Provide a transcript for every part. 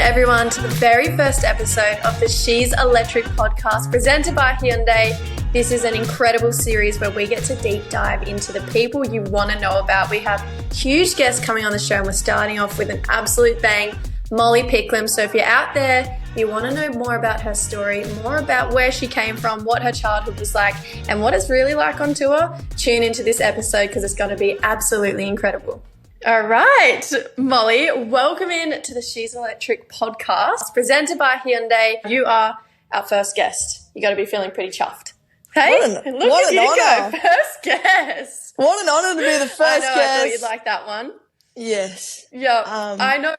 everyone to the very first episode of the She's Electric podcast presented by Hyundai. This is an incredible series where we get to deep dive into the people you want to know about. We have huge guests coming on the show and we're starting off with an absolute bang, Molly Picklum. So if you're out there, you want to know more about her story, more about where she came from, what her childhood was like, and what it's really like on tour, tune into this episode because it's going to be absolutely incredible. All right, Molly, welcome in to the She's Electric podcast presented by Hyundai. You are our first guest. You got to be feeling pretty chuffed. Hey, what an honor. Go. First guest. What an honor to be the first guest. I thought you'd like that one. Yes. Yeah, I know.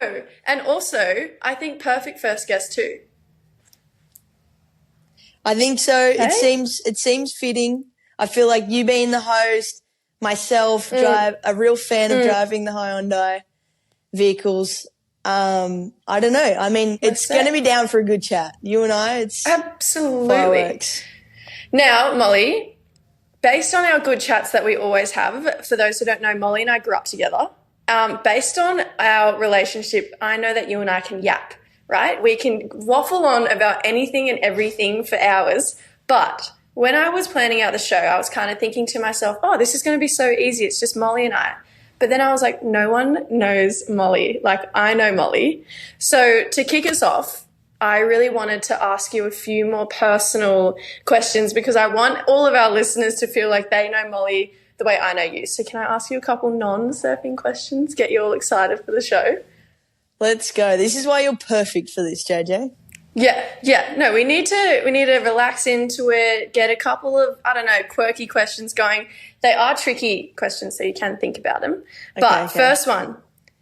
And also, I think perfect first guest too. I think so. Hey? It seems fitting. I feel like you being the host, myself, a real fan of driving the Hyundai vehicles. I don't know. I mean, it's going to be down for a good chat. You and I, it's absolutely fireworks. Now, Molly, based on our good chats that we always have, for those who don't know, Molly and I grew up together. Based on our relationship, I know that you and I can yap, right? We can waffle on about anything and everything for hours, but when I was planning out the show, I was kind of thinking to myself, oh, this is going to be so easy. It's just Molly and I. But then I was like, no one knows Molly. Like, I know Molly. So to kick us off, I really wanted to ask you a few more personal questions because I want all of our listeners to feel like they know Molly the way I know you. So can I ask you a couple non-surfing questions, get you all excited for the show? Let's go. This is why you're perfect for this, JJ. Yeah. No, we need to relax into it, get a couple of, quirky questions going. They are tricky questions, so you can think about them. But first one,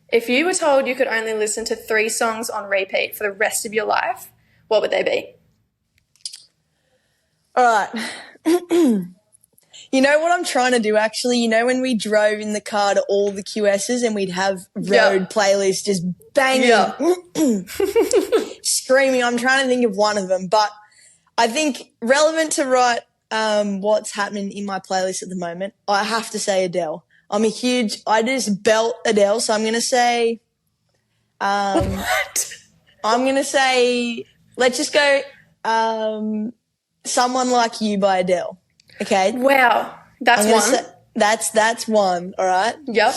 if you were told you could only listen to 3 songs on repeat for the rest of your life, what would they be? All right. You know what I'm trying to do, actually? You know when we drove in the car to all the QSs and we'd have road playlists just banging, screaming. I'm trying to think of one of them. But I think relevant to what's happening in my playlist at the moment, I have to say Adele. I just belt Adele, so I'm going to say what? I'm going to say, let's just go Someone Like You by Adele. Okay. Wow. That's one. That's one. All right. Yep.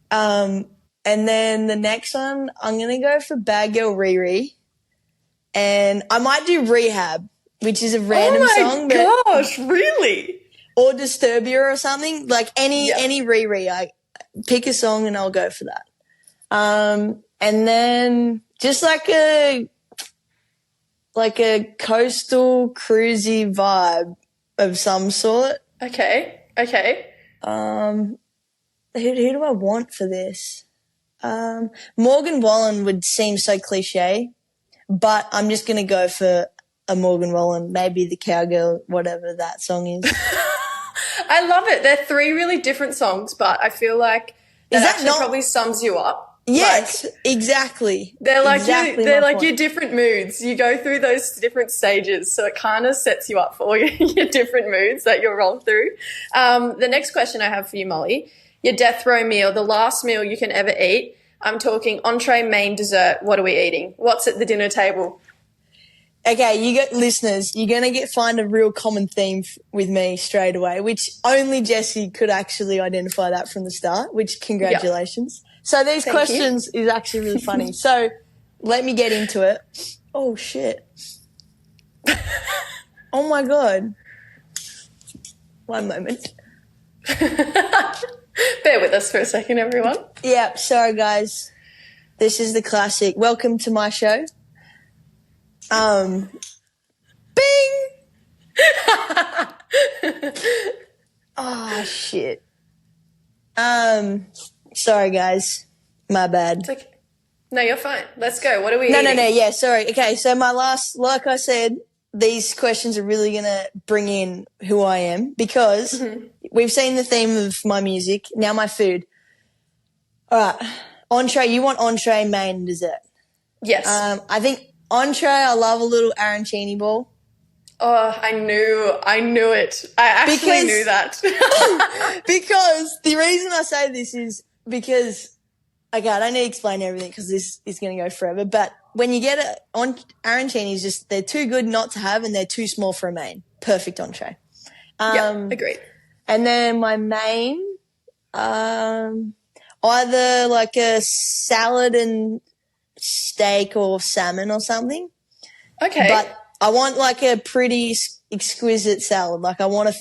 And then the next one, I'm going to go for Bad Girl Riri. And I might do Rehab, which is a random song. Oh my gosh, really? Or Disturbia or something. Like any Riri. I pick a song and I'll go for that. And then just like a coastal cruisy vibe of some sort. Okay. Who do I want for this? Morgan Wallen would seem so cliche, but I'm just going to go for a Morgan Wallen, maybe the Cowgirl, whatever that song is. I love it. They're 3 really different songs, but I feel like that probably sums you up. Yes, exactly. They're like your different moods. You go through those different stages, so it kind of sets you up for your different moods that you'll roll through. The next question I have for you, Molly, your death row meal, the last meal you can ever eat. I'm talking entree, main, dessert. What are we eating? What's at the dinner table? Okay, you got listeners. You're going to find a real common theme with me straight away, which only Jesse could actually identify that from the start, which congratulations. Yep. So these questions is actually really funny. So let me get into it. Oh, shit. Oh, my God. One moment. Bear with us for a second, everyone. Yeah, sorry, guys. This is the classic. Welcome to my show. Bing! Oh, shit. Sorry, guys. My bad. It's okay. No, you're fine. Let's go. What are we eating? No. Yeah, sorry. Okay, so like I said, these questions are really going to bring in who I am because we've seen the theme of my music, now my food. All right. Entree. You want entree, main, and dessert? Yes. I think entree, I love a little arancini ball. Oh, I knew it. I actually knew that. Because the reason I say this is because, okay, I don't need to explain everything because this is going to go forever, but when you get it on arancinis, just they're too good not to have and they're too small for a main. Perfect entree. Agreed. And then my main, either like a salad and steak or salmon or something. Okay. But I want like a pretty exquisite salad. Like I want a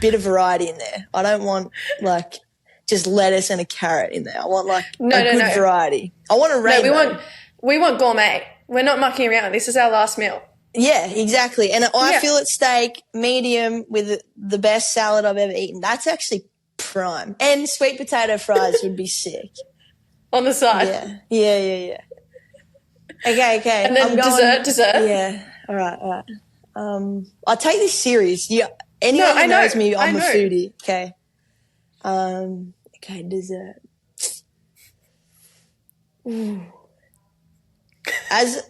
bit of variety in there. I don't want like just lettuce and a carrot in there. I want like good variety. I want a rainbow. No, we want gourmet. We're not mucking around. This is our last meal. Yeah, exactly. And I fillet steak, medium, with the best salad I've ever eaten. That's actually prime. And sweet potato fries would be sick. On the side. Yeah. Okay. And then dessert. Yeah. All right. I'll take this serious. Yeah. Anyone who knows me, I'm a foodie. Okay. Okay, dessert. Ooh. I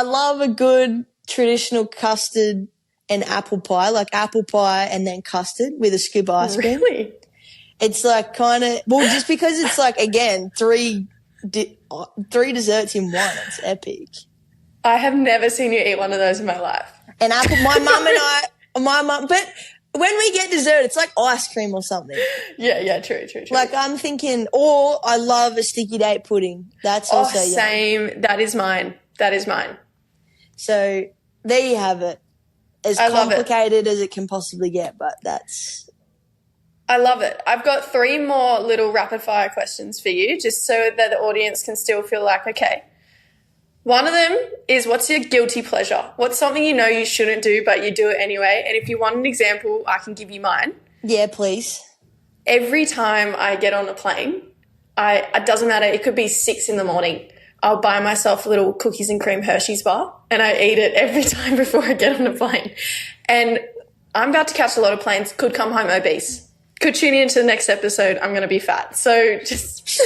love a good traditional custard and apple pie, like apple pie and then custard with a scoop of ice cream. Really? It's like kind of, well, just because it's like, again, three desserts in one. It's epic. I have never seen you eat one of those in my life. And my mum, but when we get dessert, it's like ice cream or something. Yeah, true. Like I'm thinking, or I love a sticky date pudding. That's also same. Yum. That is mine. So there you have it. As complicated as it can possibly get, but that's... I love it. I've got 3 more little rapid fire questions for you, just so that the audience can still feel like, okay. One of them is, what's your guilty pleasure? What's something you know you shouldn't do, but you do it anyway? And if you want an example, I can give you mine. Yeah, please. Every time I get on a plane, it doesn't matter. It could be 6 a.m. I'll buy myself a little cookies and cream Hershey's bar and I eat it every time before I get on a plane. And I'm about to catch a lot of planes, could come home obese. Could tune into the next episode, I'm going to be fat. So just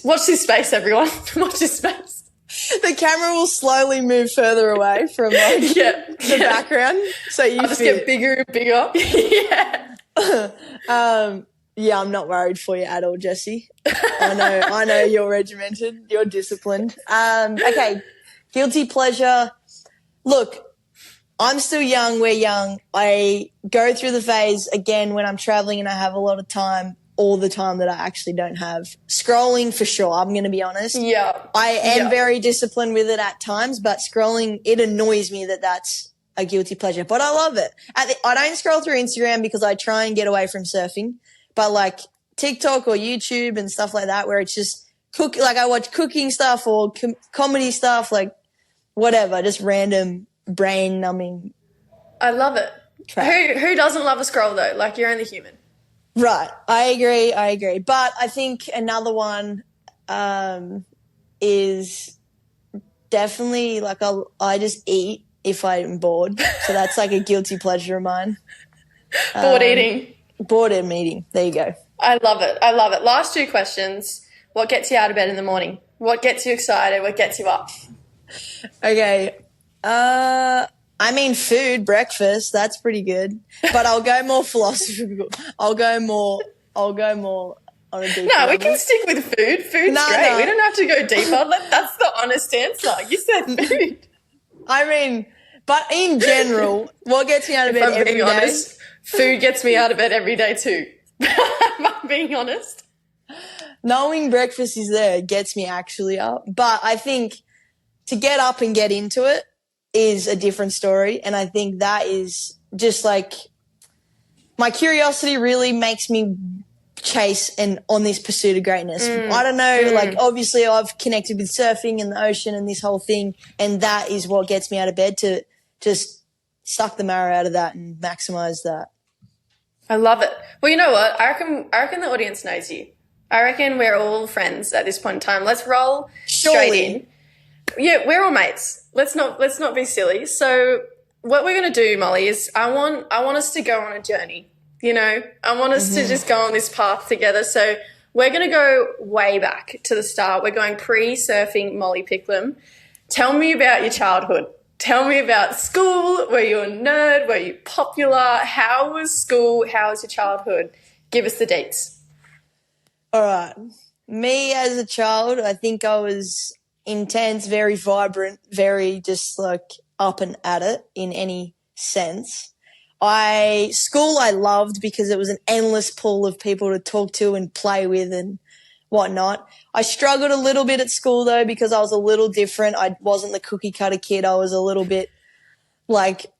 watch this space, everyone. Watch this space. The camera will slowly move further away from like the background. So I'll just get bigger and bigger. Yeah, I'm not worried for you at all, Jesse. I know you're regimented, you're disciplined. Okay, guilty pleasure. Look, I'm still young, we're young. I go through the phase again when I'm traveling and I have a lot of time, all the time that I actually don't have. Scrolling for sure, I'm going to be honest. Yeah. I am very disciplined with it at times, but scrolling, it annoys me that that's a guilty pleasure. But I love it. I don't scroll through Instagram because I try and get away from surfing. But like TikTok or YouTube and stuff like that, where it's just like I watch cooking stuff or comedy stuff, like whatever, just random brain numbing. I love it. Who doesn't love a scroll though? Like you're only human. Right. I agree. But I think another one is definitely like I just eat if I'm bored. So that's like a guilty pleasure of mine. Bored eating. Boredom eating. There you go. I love it. Last 2 questions. What gets you out of bed in the morning? What gets you excited? What gets you up? Okay. I mean food, breakfast, that's pretty good. But I'll go more philosophical. I'll go more on a deeper level. We can stick with food. Food's great. No. We don't have to go deeper. That's the honest answer. You said food. I mean, but in general, what gets me out of bed every day? Honest, food gets me out of bed every day too. If I'm being honest. Knowing breakfast is there gets me actually up. But I think to get up and get into it is a different story. And I think that is just like my curiosity really makes me chase and on this pursuit of greatness. I don't know, like obviously I've connected with surfing and the ocean and this whole thing. And that is what gets me out of bed to just suck the marrow out of that and maximize that. I love it. Well, you know what? I reckon the audience knows you. I reckon we're all friends at this point in time. Let's roll straight in. Yeah, we're all mates. Let's not be silly. So what we're going to do, Molly, is I want us to go on a journey. You know, I want us to just go on this path together. So we're going to go way back to the start. We're going pre-surfing Molly Picklum. Tell me about your childhood. Tell me about school. Were you a nerd? Were you popular? How was school? How was your childhood? Give us the dates. All right. Me as a child, I think I was intense, very vibrant, very just like up and at it in any sense. School I loved because it was an endless pool of people to talk to and play with and whatnot. I struggled a little bit at school though because I was a little different. I wasn't the cookie cutter kid. I was a little bit like,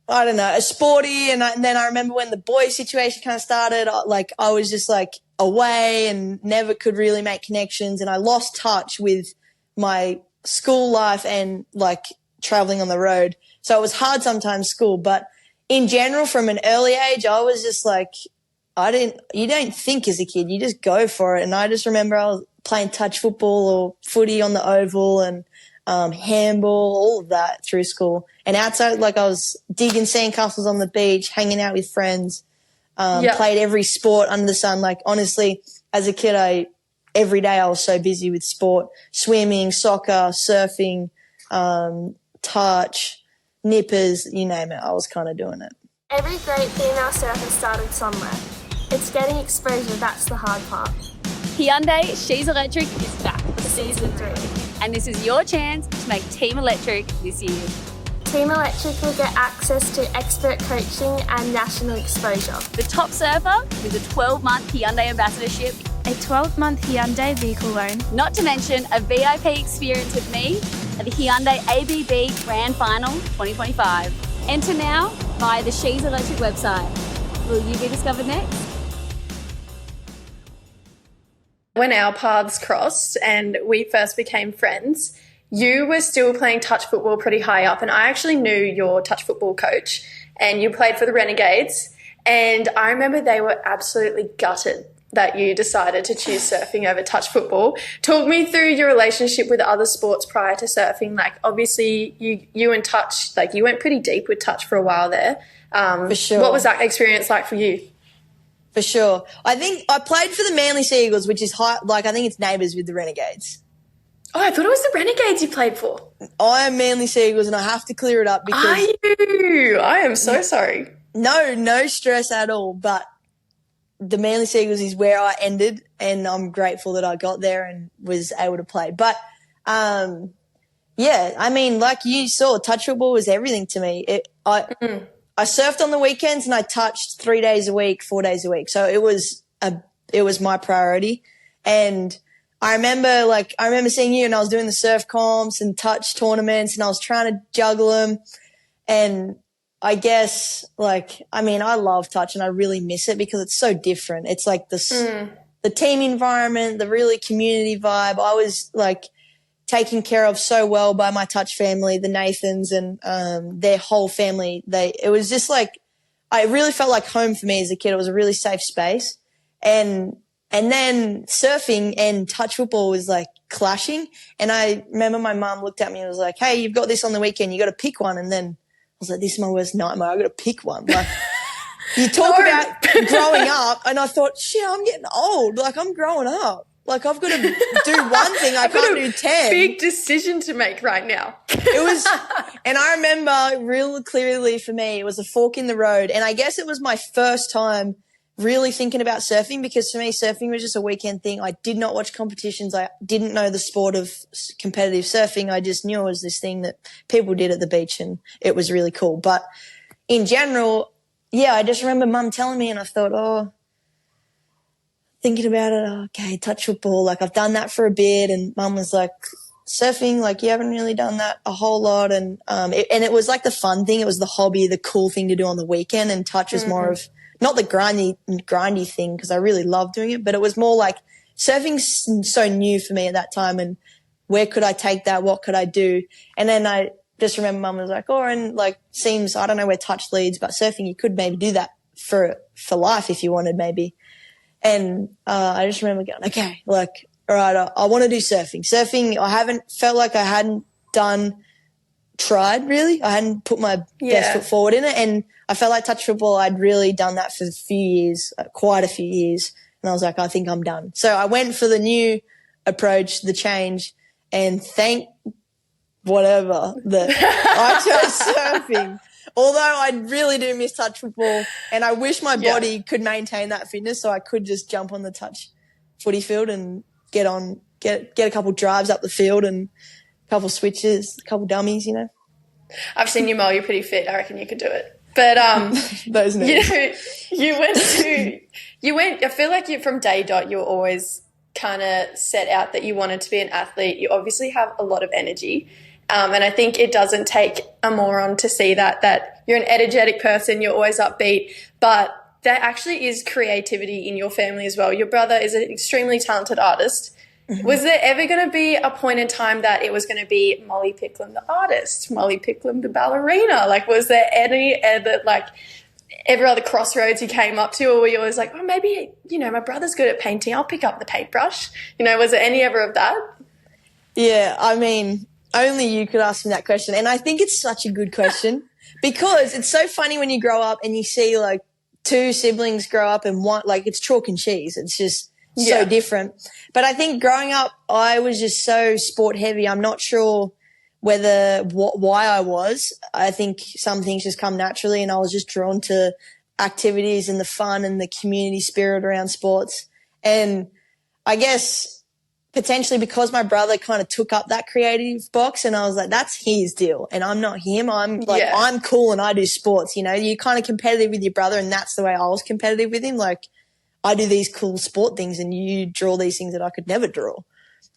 I don't know, a sporty. And then I remember when the boys situation kind of started, I was just like away and never could really make connections. And I lost touch with my school life and like traveling on the road. So it was hard sometimes school, but in general, from an early age, I was just like, you don't think as a kid, you just go for it. And I just remember I was playing touch football or footy on the oval and handball, all of that through school. And outside, like I was digging sandcastles on the beach, hanging out with friends, played every sport under the sun. Like honestly, as a kid, every day I was so busy with sport, swimming, soccer, surfing, touch, nippers, you name it. I was kind of doing it. Every great female surfer started somewhere. It's getting exposure, that's the hard part. Hyundai She's Electric is back for season 3. And this is your chance to make Team Electric this year. Team Electric will get access to expert coaching and national exposure. The top surfer with a 12-month Hyundai ambassadorship, A 12-month Hyundai vehicle loan. not to mention a VIP experience with me at the Hyundai ABB Grand Final 2025. Enter now via the She's Electric website. Will you be discovered next? When our paths crossed and we first became friends, you were still playing touch football pretty high up, and I actually knew your touch football coach, and you played for the Renegades, and I remember they were absolutely gutted that you decided to choose surfing over touch football. Talk me through your relationship with other sports prior to surfing. Like obviously you and touch, like you went pretty deep with touch for a while there. For sure. What was that experience like for you? For sure. I think I played for the Manly Sea Eagles, which is high, like I think it's neighbours with the Renegades. Oh, I thought it was the Renegades you played for. I am Manly Sea Eagles and I have to clear it up because... Are you? I am so sorry. No stress at all, but the Manly Sea Eagles is where I ended and I'm grateful that I got there and was able to play. But, yeah, I mean, like you saw, touch football was everything to me. I surfed on the weekends and I touched 3 days a week, 4 days a week. So it was my priority. And I remember seeing you and I was doing the surf comps and touch tournaments and I was trying to juggle them. And I guess I love touch and I really miss it because it's so different. It's like the team environment, the really community vibe. I was like taken care of so well by my touch family, the Nathans and their whole family. It was just like, I really felt like home for me as a kid. It was a really safe space. And then surfing and touch football was like clashing. And I remember my mum looked at me and was like, hey, you've got this on the weekend. You got to pick one. And then I was like, this is my worst nightmare. I got to pick one. Like you talk about growing up and I thought, shit, I'm getting old. Like I'm growing up. Like I've got to do one thing. I can't do 10. Big decision to make right now. It was, and I remember real clearly for me, it was a fork in the road. And I guess it was my first time really thinking about surfing because for me, surfing was just a weekend thing. I did not watch competitions. I didn't know the sport of competitive surfing. I just knew it was this thing that people did at the beach and it was really cool. But in general, yeah, I just remember mum telling me and I thought, thinking about it, okay, touch football. Like I've done that for a bit and mum was like, surfing, like you haven't really done that a whole lot. And it was like the fun thing. It was the hobby, the cool thing to do on the weekend and touch was more of, not the grindy thing because I really loved doing it, but it was more like surfing's so new for me at that time and where could I take that? What could I do? And then I just remember mum was like, and like seems, I don't know where touch leads, but surfing, you could maybe do that for life if you wanted maybe. And I just remember going, okay, like, all right, I want to do surfing. Surfing, I haven't felt like I hadn't tried really. I hadn't put my best foot forward in it. And I felt like touch football, I'd really done that for a few years, quite a few years. And I was like, I think I'm done. So I went for the new approach, the change, and thank whatever that I chose surfing. Although I really do miss touch football and I wish my body could maintain that fitness so I could just jump on the touch footy field and get a couple drives up the field and a couple switches, a couple dummies, you know. I've seen you, Mo. You're pretty fit. I reckon you could do it. But those knees. You went. I feel like you from day dot. You were always kind of set out that you wanted to be an athlete. You obviously have a lot of energy, and I think it doesn't take a moron to see that you're an energetic person. You're always upbeat, but there actually is creativity in your family as well. Your brother is an extremely talented artist. Mm-hmm. Was there ever going to be a point in time that it was going to be Molly Picklum the artist, Molly Picklum the ballerina? Like, was there any other, like, every other crossroads you came up to, or were you always like, oh, maybe, you know, my brother's good at painting, I'll pick up the paintbrush? You know, was there any ever of that? Yeah, I mean, only you could ask me that question. And I think it's such a good question because it's so funny when you grow up and you see, like, two siblings grow up and one, like, it's chalk and cheese. It's just so different. But I think growing up, I was just so sport heavy. I'm not sure why I was. I think some things just come naturally, and I was just drawn to activities and the fun and the community spirit around sports. And I guess potentially because my brother kind of took up that creative box, and I was like, that's his deal and I'm not him. I'm like, I'm cool and I do sports, you know. You're kind of competitive with your brother, and that's the way I was competitive with him. Like, I do these cool sport things and you draw these things that I could never draw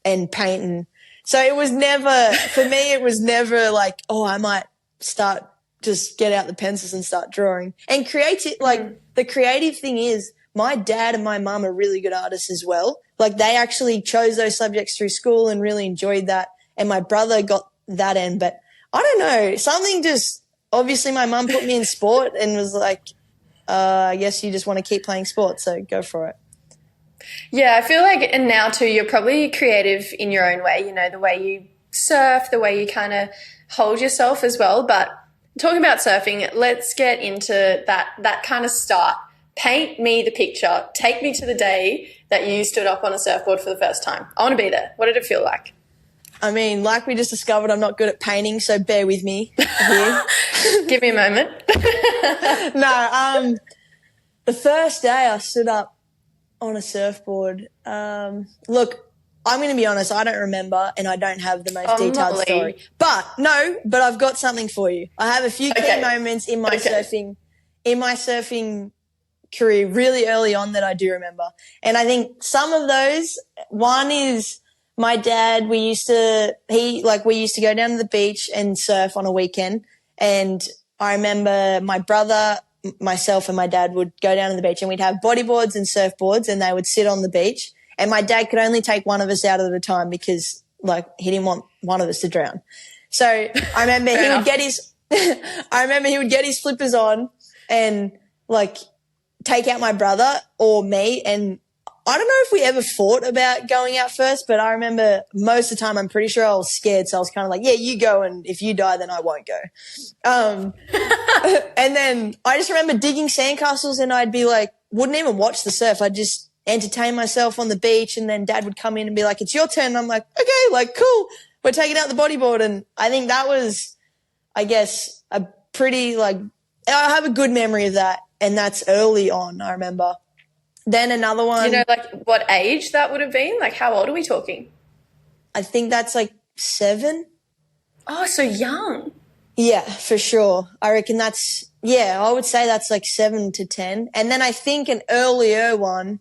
and paint. And so it was never, for me, it was never like, oh, I might just get out the pencils and start drawing. And the creative thing is my dad and my mum are really good artists as well. Like, they actually chose those subjects through school and really enjoyed that. And my brother got that end. But I don't know, something just, obviously my mum put me in sport and was like, I guess you just want to keep playing sports, so go for it. Yeah, I feel like, and now too, you're probably creative in your own way, you know, the way you surf, the way you kind of hold yourself as well. But talking about surfing, let's get into that kind of start. Paint me the picture. Take me to the day that you stood up on a surfboard for the first time. I want to be there. What did it feel like? I mean, like we just discovered, I'm not good at painting, so bear with me here. Give me a moment. No, the first day I stood up on a surfboard, look, I'm going to be honest, I don't remember and I don't have the most detailed story. But I've got something for you. I have a few key moments in my surfing career really early on that I do remember. And I think some of those, one is my dad, we used to go down to the beach and surf on a weekend. And I remember my brother, myself and my dad would go down to the beach and we'd have bodyboards and surfboards and they would sit on the beach. And my dad could only take one of us out at a time because, like, he didn't want one of us to drown. So I remember he would get his flippers on and, like, take out my brother or me. And I don't know if we ever thought about going out first, but I remember most of the time I'm pretty sure I was scared. So I was kind of like, yeah, you go, and if you die, then I won't go. And then I just remember digging sandcastles and I'd be like, wouldn't even watch the surf. I'd just entertain myself on the beach, and then Dad would come in and be like, it's your turn. And I'm like, okay, like, cool. We're taking out the bodyboard. And I think that was, I guess, a pretty, like, I have a good memory of that. And that's early on, I remember. Then another one. Do you know, like, what age that would have been? Like, how old are we talking? I think that's like 7. Oh, so young. Yeah, for sure. I reckon I would say that's like 7 to 10. And then I think an earlier one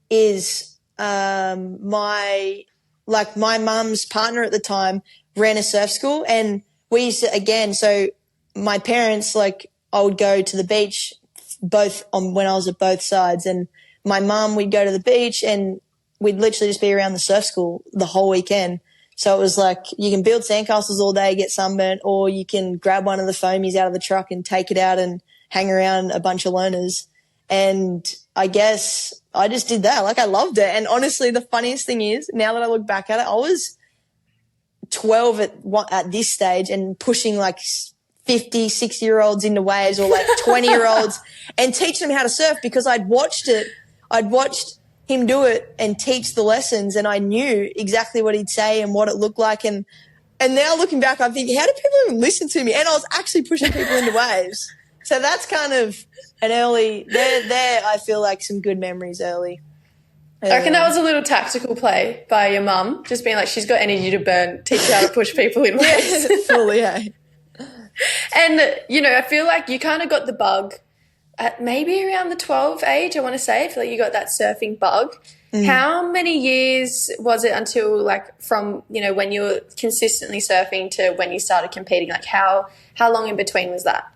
is my mum's partner at the time ran a surf school, and we used to, so my parents, like, I would go to the beach when I was at both sides, and my mum, we'd go to the beach and we'd literally just be around the surf school the whole weekend. So it was like, you can build sandcastles all day, get sunburnt, or you can grab one of the foamies out of the truck and take it out and hang around a bunch of learners. And I guess I just did that. Like, I loved it. And honestly, the funniest thing is, now that I look back at it, I was 12 at this stage and pushing like 50, 60-year-olds into waves, or like 20-year-olds and teach them how to surf because I'd watched him do it and teach the lessons, and I knew exactly what he'd say and what it looked like. And now looking back, I'm thinking, how did people even listen to me? And I was actually pushing people into waves. So that's kind of an early, there I feel like some good memories early I reckon that was a little tactical play by your mum, just being like, she's got energy to burn, teach her how to push people in waves. Fully, yeah. And, I feel like you kind of got the bug at maybe around the 12 age, I want to say. I feel like you got that surfing bug. How many years was it until, like, from, when you were consistently surfing to when you started competing? Like, how long in between was that?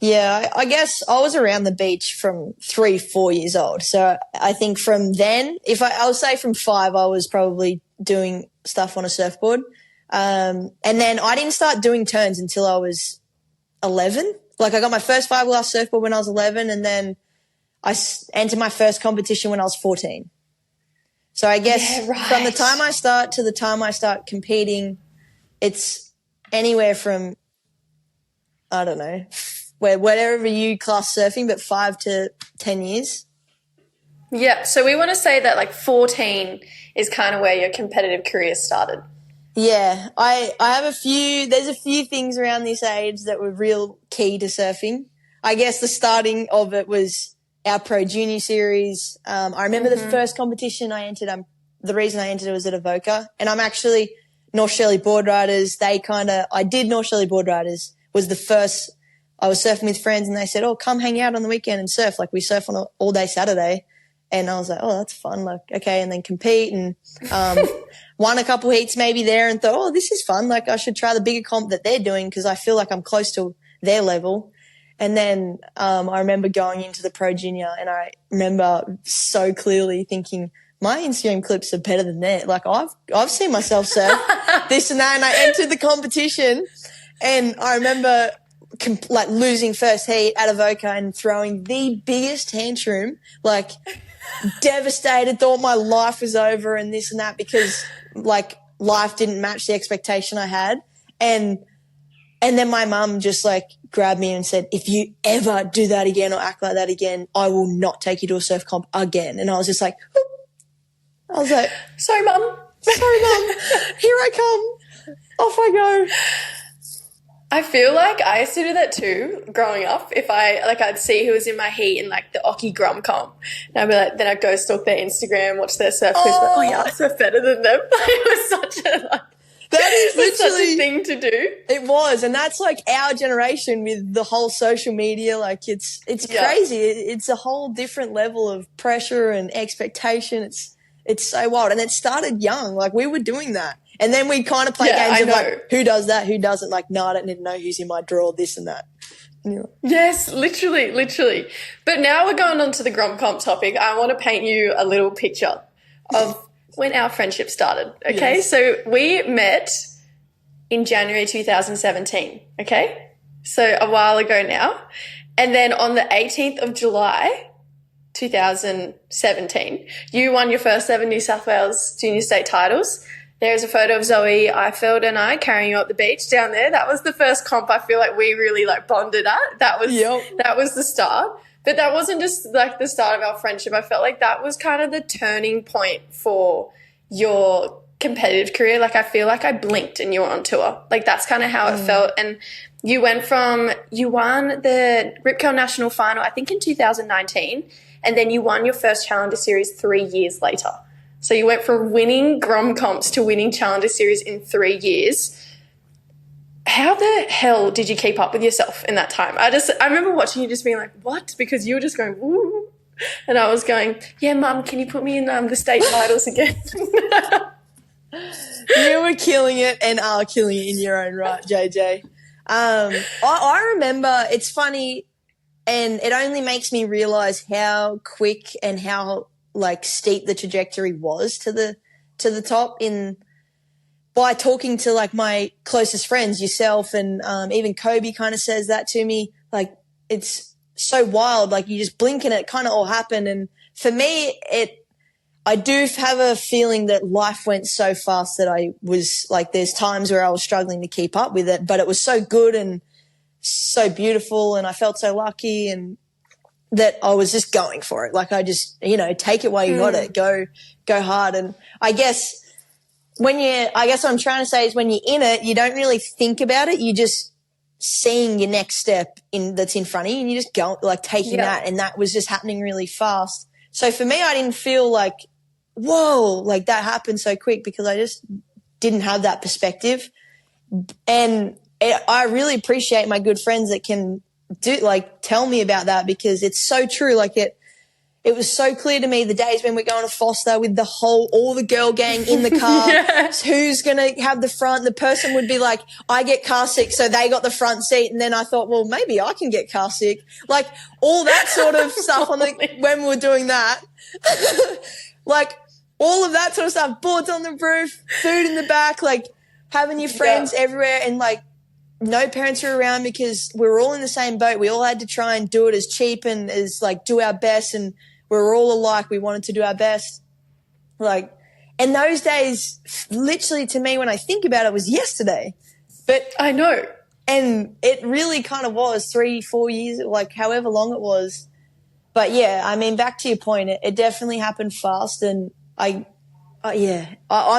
Yeah, I guess I was around the beach from 3-4 years old. So I think from then, I'll say from 5, I was probably doing stuff on a surfboard. And then I didn't start doing turns until I was 11. Like, I got my first fiberglass surfboard when I was 11, and then I entered my first competition when I was 14. So I guess from the time I start to the time I start competing, it's anywhere from, I don't know, whatever you class surfing, but 5 to 10 years. Yeah, so we want to say that, like, 14 is kind of where your competitive career started. Yeah, I have there's a few things around this age that were real key to surfing. I guess the starting of it was our Pro Junior series. I remember the first competition I entered, the reason I entered it was at Avoca, and I'm actually North Shirley Board Riders. I did North Shirley Board Riders, was the first. I was surfing with friends and they said, oh, come hang out on the weekend and surf. Like, we surf on all day Saturday. And I was like, oh, that's fun. Like, okay. And then compete and won a couple heats maybe there and thought, oh, this is fun. Like, I should try the bigger comp that they're doing because I feel like I'm close to their level. And then I remember going into the Pro Junior and I remember so clearly thinking, my Instagram clips are better than that. Like, I've seen myself surf this and that. And I entered the competition and I remember losing first heat at Avoca and throwing the biggest tantrum, like devastated, thought my life was over and this and that because like life didn't match the expectation I had. And then my mum just like grabbed me and said, if you ever do that again or act like that again, I will not take you to a surf comp again. And I was just like, whoop. I was like, sorry, mum. Sorry, mum. Here I come. Off I go. I feel like I used to do that too growing up. If I'd see who was in my heat in like the Oki Grom comp, and I'd be like, then I'd go stalk their Instagram, watch their surf clips, like, oh yeah, I surf better than them. It was such a thing to do. It was, and that's like our generation with the whole social media. Like it's crazy. It's a whole different level of pressure and expectation. It's so wild, and it started young. Like we were doing that. And then we kind of play games of like, who does that, who doesn't? Like, no, I don't need to know who's in my drawer, this and that. Anyway. Yes, literally. But now we're going on to the Grom Comp topic. I want to paint you a little picture of when our friendship started, okay? Yes. So we met in January 2017, okay? So a while ago now. And then on the 18th of July 2017, you won your first ever New South Wales Junior State titles. There's a photo of Zoe Eifeld and I carrying you up the beach down there. That was the first comp I feel like we really like bonded at. That was the start. But that wasn't just like the start of our friendship. I felt like that was kind of the turning point for your competitive career. Like I feel like I blinked and you were on tour. Like that's kind of how it felt. And you won the Rip Curl National Final, I think in 2019, and then you won your first Challenger Series 3 years later. So you went from winning Grom comps to winning Challenger Series in 3 years. How the hell did you keep up with yourself in that time? I remember watching you just being like, what? Because you were just going, woo. And I was going, yeah, Mum, can you put me in the state titles again? You were killing it and are killing it in your own right, JJ. I remember, it's funny, and it only makes me realise how quick and how like steep the trajectory was to the top by talking to like my closest friends, yourself and even Kobe kind of says that to me. Like it's so wild. Like you just blink and it kind of all happened. And for me, I do have a feeling that life went so fast that I was like, there's times where I was struggling to keep up with it, but it was so good and so beautiful. And I felt so lucky and that I was just going for it. Like I just, take it while you got it, go hard. And I guess what I'm trying to say is when you're in it, you don't really think about it. You just seeing your next step that's in front of you and you just go like taking that. And that was just happening really fast. So for me, I didn't feel like, whoa, like that happened so quick because I just didn't have that perspective. And I really appreciate my good friends that can tell me about that because it's so true. Like it was so clear to me the days when we're going to Foster with all the girl gang in the car. Yes. Who's going to have the front? The person would be like, I get car sick, so they got the front seat. And then I thought, well, maybe I can get car sick. Like all that sort of stuff when we were doing that. Like all of that sort of stuff, boards on the roof, food in the back, like having your friends everywhere and like no parents were around because we were all in the same boat. We all had to try and do it as cheap and as like do our best and we were all alike. We wanted to do our best. Like, and those days, literally to me, when I think about it, was yesterday. But I know. And it really kind of was 3-4 years, like however long it was. But yeah, I mean, back to your point, it definitely happened fast. And I'm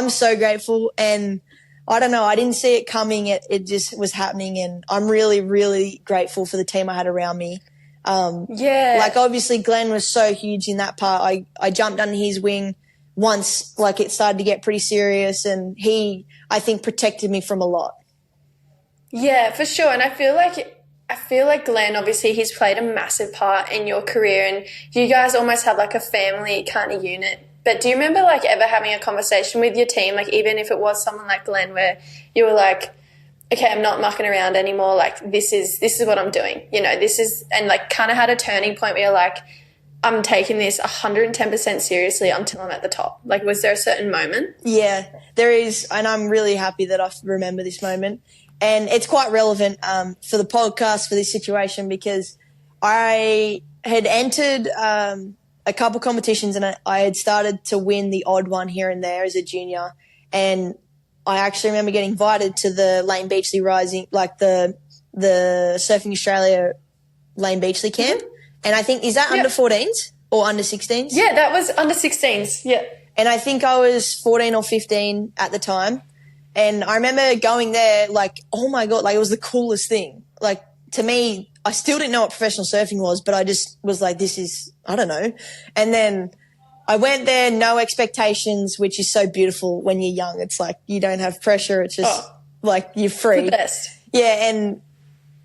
so grateful. And I don't know, I didn't see it coming. It just was happening. And I'm really, really grateful for the team I had around me. Like obviously Glenn was so huge in that part. I jumped under his wing once, like it started to get pretty serious and he, I think, protected me from a lot. Yeah, for sure. And I feel like Glenn, obviously he's played a massive part in your career and you guys almost have like a family kind of unit. But do you remember like ever having a conversation with your team, like even if it was someone like Glenn where you were like, okay, I'm not mucking around anymore. Like this is what I'm doing. You know, this is, and like kind of had a turning point where you're like, I'm taking this 110% seriously until I'm at the top. Like, was there a certain moment? Yeah, there is. And I'm really happy that I remember this moment. And it's quite relevant for the podcast for this situation because I had entered a couple competitions and I had started to win the odd one here and there as a junior. And I actually remember getting invited to the Layne Beachley Rising, like the Surfing Australia Layne Beachley camp. Mm-hmm. And I think, is that under 14s or under 16s? Yeah, that was under 16s. Yeah. And I think I was 14 or 15 at the time. And I remember going there like, oh my God, like it was the coolest thing. Like to me, I still didn't know what professional surfing was, but I just was like, this is, I don't know. And then I went there, no expectations, which is so beautiful when you're young. It's like you don't have pressure. It's just like you're free. The best. Yeah, and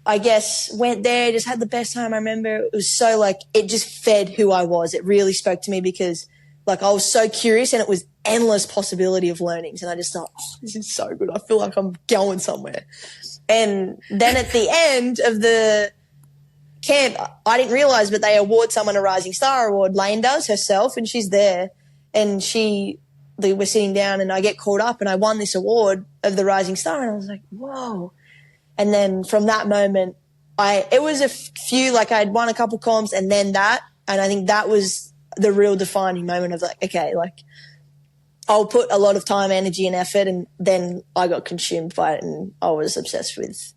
I guess went there, just had the best time. I remember it was so like it just fed who I was. It really spoke to me because like I was so curious and it was endless possibility of learnings. And I just thought, oh, this is so good. I feel like I'm going somewhere. And then at the end of the camp, I didn't realize, but they award someone a Rising Star Award. Layne does herself, and she's there, and they were sitting down, and I get called up, and I won this award of the Rising Star, and I was like, whoa. And then from that moment, it was a few, like I'd won a couple comps, and then that, and I think that was the real defining moment of like, okay, like I'll put a lot of time, energy, and effort, and then I got consumed by it, and I was obsessed with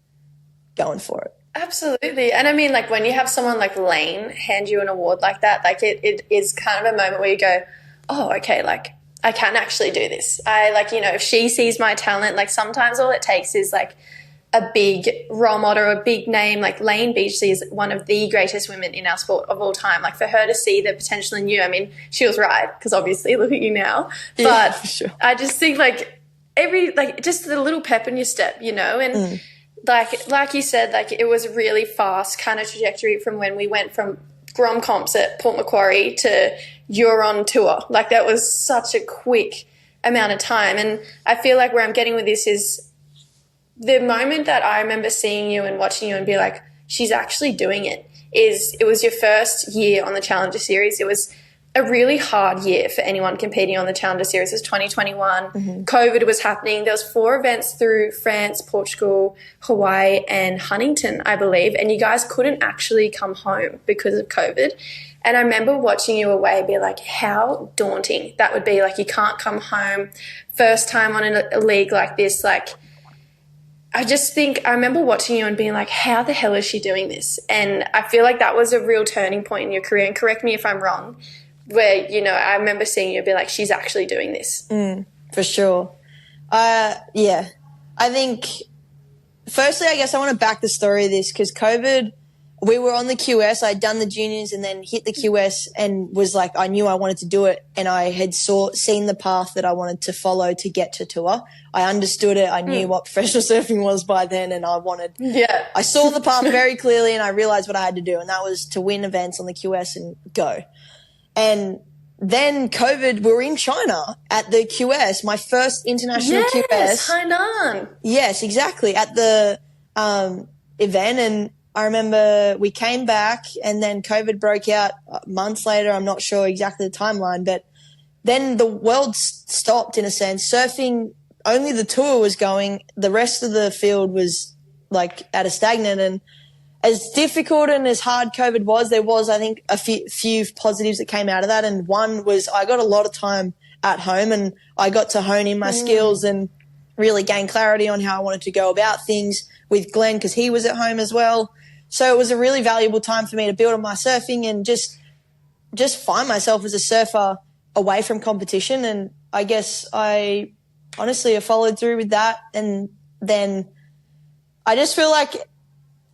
going for it. Absolutely. And I mean, like when you have someone like Layne hand you an award like that, like it is kind of a moment where you go, oh, okay, like I can actually do this. I like, you know, if she sees my talent, like sometimes all it takes is like a big role model or a big name. Like Layne Beachley is one of the greatest women in our sport of all time. Like for her to see the potential in you, I mean, she was right because obviously look at you now. Yeah, but for sure. I just think like just a little pep in your step, you know, and like you said, like it was a really fast kind of trajectory from when we went from Grom comps at Port Macquarie to you're on tour. Like that was such a quick amount of time. And I feel like where I'm getting with this is the moment that I remember seeing you and watching you and be like, she's actually doing it, is it was your first year on the Challenger Series. It was a really hard year for anyone competing on the Challenger Series. It was 2021. Mm-hmm. COVID was happening. There was 4 events through France, Portugal, Hawaii, and Huntington, I believe, and you guys couldn't actually come home because of COVID. And I remember watching you away and be like, how daunting that would be. Like you can't come home, first time on a league like this. Like I just think I remember watching you and being like, how the hell is she doing this? And I feel like that was a real turning point in your career. And correct me if I'm wrong, where, you know, I remember seeing you be like, she's actually doing this. For sure. Yeah. I think, firstly, I guess I want to back the story of this because COVID we were on the QS. I'd done the juniors and then hit the QS and was like, I knew I wanted to do it, and I had seen the path that I wanted to follow to get to tour. I understood it. I knew what professional surfing was by then, and I saw the path very clearly, and I realized what I had to do, and that was to win events on the QS and go. And then COVID, we were in China at the QS, my first international QS. Yes, Hainan. Yes, exactly, at the event. And I remember we came back and then COVID broke out months later. I'm not sure exactly the timeline, but then the world stopped in a sense. Surfing, only the tour was going. The rest of the field was like at a stagnant. And as difficult and as hard COVID was, there was, I think, a few positives that came out of that. And one was I got a lot of time at home and I got to hone in my skills and really gain clarity on how I wanted to go about things with Glenn, because he was at home as well. So it was a really valuable time for me to build on my surfing and just find myself as a surfer away from competition. And I guess I honestly have followed through with that. And then I just feel like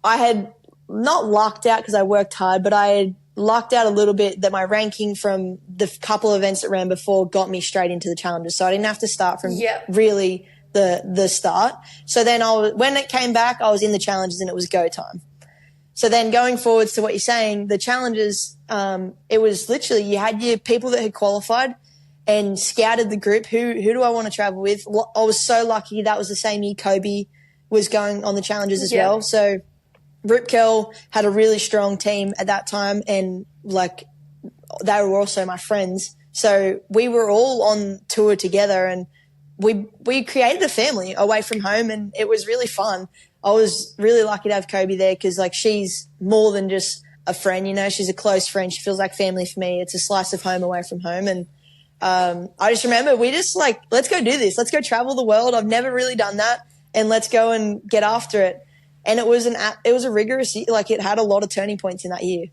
I had not lucked out because I worked hard, but I had lucked out a little bit that my ranking from the couple of events that ran before got me straight into the challenges. So I didn't have to start from really the start. So then when it came back, I was in the challenges and it was go time. So then going forwards to what you're saying, the challenges, it was literally you had your people that had qualified and scouted the group. Who do I want to travel with? I was so lucky that was the same year Kobe was going on the challenges as well. So Rip Curl had a really strong team at that time, and like they were also my friends. So we were all on tour together, and we created a family away from home, and it was really fun. I was really lucky to have Kobe there because, like, she's more than just a friend, you know. She's a close friend. She feels like family for me. It's a slice of home away from home. And I just remember we just, like, let's go do this. Let's go travel the world. I've never really done that, and let's go and get after it. And it was a rigorous year. Like, it had a lot of turning points in that year.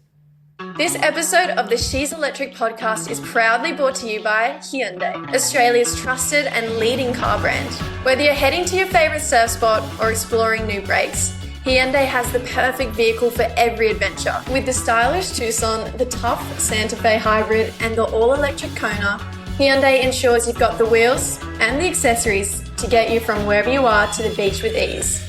This episode of the She's Electric podcast is proudly brought to you by Hyundai, Australia's trusted and leading car brand. Whether you're heading to your favourite surf spot or exploring new breaks, Hyundai has the perfect vehicle for every adventure. With the stylish Tucson, the tough Santa Fe hybrid, and the all-electric Kona, Hyundai ensures you've got the wheels and the accessories to get you from wherever you are to the beach with ease.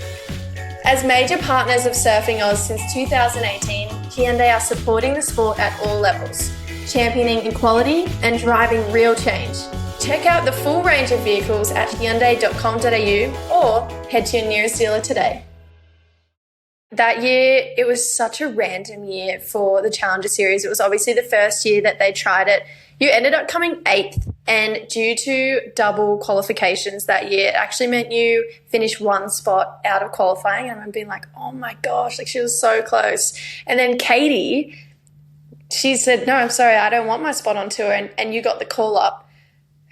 As major partners of Surfing Oz since 2018, Hyundai are supporting the sport at all levels, championing equality and driving real change. Check out the full range of vehicles at hyundai.com.au or head to your nearest dealer today. That year, it was such a random year for the Challenger Series. It was obviously the first year that they tried it. You ended up coming 8th, and due to double qualifications that year, it actually meant you finished one spot out of qualifying. And I'm being like, oh my gosh, like she was so close. And then Katie, she said, no, I'm sorry, I don't want my spot on tour. And you got the call up.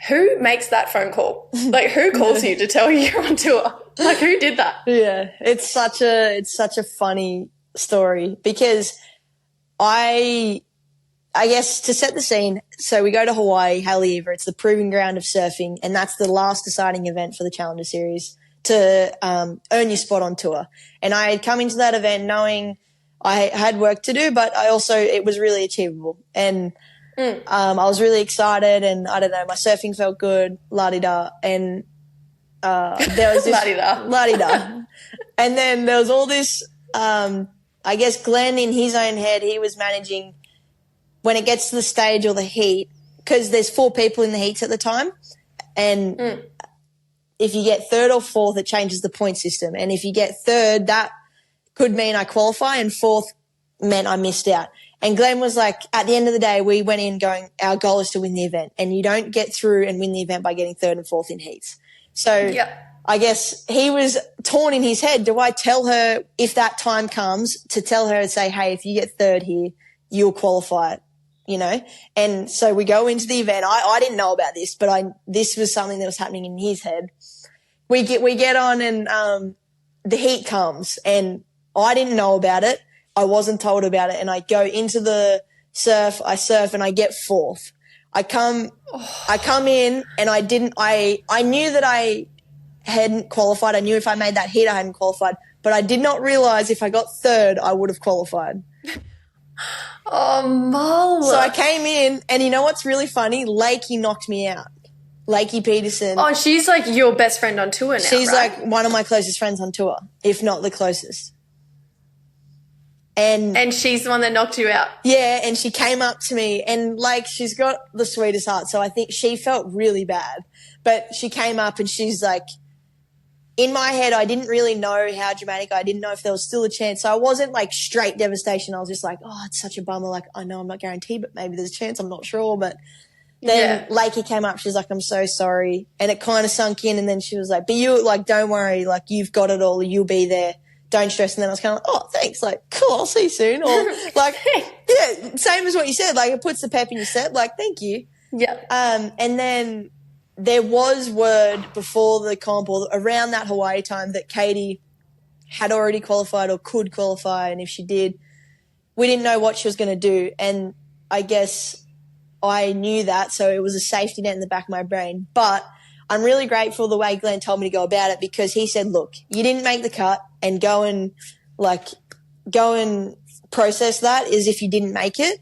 Who makes that phone call? Like, who calls you to tell you you're on tour? Like, who did that? Yeah, it's such a funny story because I guess to set the scene, so we go to Hawaii, Haleiwa. It's the proving ground of surfing, and that's the last deciding event for the Challenger Series to earn your spot on tour. And I had come into that event knowing I had work to do, but it was really achievable. And I was really excited, and I don't know, my surfing felt good, la-di-da. And there was this la-di-da. And then there was all this, I guess Glenn in his own head, he was managing when it gets to the stage or the heat, because there's 4 people in the heats at the time. And if you get 3rd or 4th, it changes the point system. And if you get 3rd, that could mean I qualify, and 4th meant I missed out. And Glenn was like, at the end of the day, we went in going, our goal is to win the event. And you don't get through and win the event by getting 3rd and 4th in heats. So I guess he was torn in his head. Do I tell her, if that time comes, to tell her and say, hey, if you get 3rd here, you'll qualify it, you know? And so we go into the event. I didn't know about this, but this was something that was happening in his head. We get on, and the heat comes, and I didn't know about it. I wasn't told about it. And I go into the surf, I surf, and I get 4th. I come in, and I knew that I hadn't qualified. I knew if I made that heat, I hadn't qualified, but I did not realize if I got 3rd, I would have qualified. Oh, Mol. So I came in, and you know what's really funny? Lakey knocked me out. Lakey Peterson. Oh, she's like your best friend on tour now, She's right? like one of my closest friends on tour, if not the closest. And she's the one that knocked you out. yeah, and she came up to me, and like she's got the sweetest heart, so I think she felt really bad. But she came up and she's like, in my head, I didn't really know how dramatic. I didn't know if there was still a chance. So I wasn't like straight devastation. I was just like, oh, it's such a bummer. Like, I know I'm not guaranteed, but maybe there's a chance. I'm not sure. But then Lakey came up. She was like, I'm so sorry. And it kind of sunk in. And then she was like, but you, like, don't worry. Like, you've got it all. You'll be there. Don't stress. And then I was kind of like, oh, thanks. Like, cool. I'll see you soon. Or like, yeah, same as what you said. Like, it puts the pep in your step. Like, thank you. Yeah. And then there was word before the comp or around that Hawaii time that Katie had already qualified or could qualify. And if she did, we didn't know what she was going to do. And I guess I knew that. So it was a safety net in the back of my brain. But I'm really grateful the way Glenn told me to go about it, because he said, look, you didn't make the cut, and go and process that as if you didn't make it,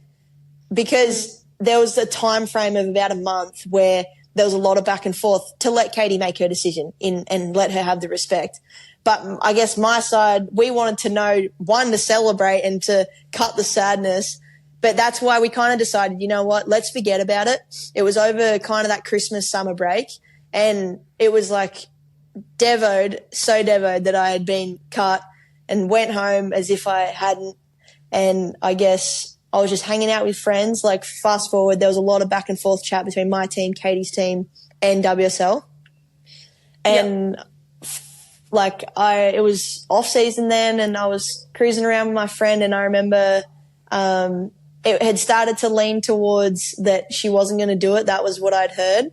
because there was a time frame of about a month where there was a lot of back and forth to let Katie make her decision and let her have the respect. But I guess my side, we wanted to know, one, to celebrate and to cut the sadness. But that's why we kind of decided, you know what, let's forget about it. It was over kind of that Christmas summer break, and it was like so devoed that I had been cut, and went home as if I hadn't. And I guess I was just hanging out with friends. Like, fast forward, there was a lot of back and forth chat between my team, Katie's team, and WSL. And it was off season then, and I was cruising around with my friend, and I remember it had started to lean towards that she wasn't going to do it. That was what I'd heard.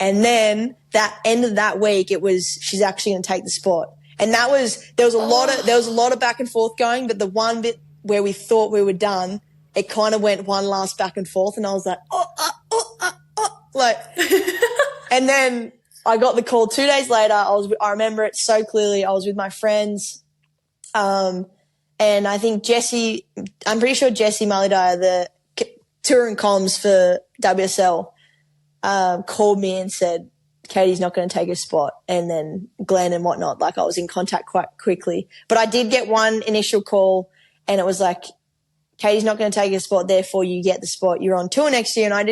And then that end of that week, it was, she's actually going to take the spot. And there was a lot of back and forth going, but the one bit where we thought we were done, it kind of went one last back and forth, and I was like, and then I got the call 2 days later. I remember it so clearly. I was with my friends, and I think I'm pretty sure Jesse Malidaya, the tour and comms for WSL, called me and said, Katie's not going to take her spot. And then Glenn and whatnot, like, I was in contact quite quickly. But I did get one initial call, and it was like, Katie's not going to take her spot, therefore you get the spot. You're on tour next year. And I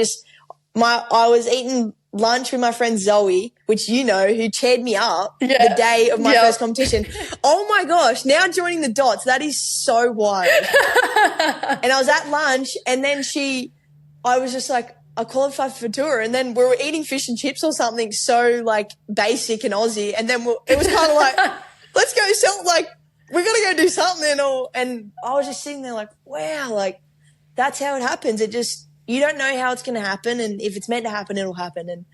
was eating lunch with my friend Zoe, which you know, who cheered me up the day of my first competition. Oh my gosh, now joining the dots, that is so wild. And I was at lunch, and then I was just like, I qualified for tour, and then we were eating fish and chips or something so like basic and Aussie, and then it was kind of like, let's go we got to go do something. And I was just sitting there like, wow, like, that's how it happens. It just, you don't know how it's going to happen, and if it's meant to happen, it'll happen. And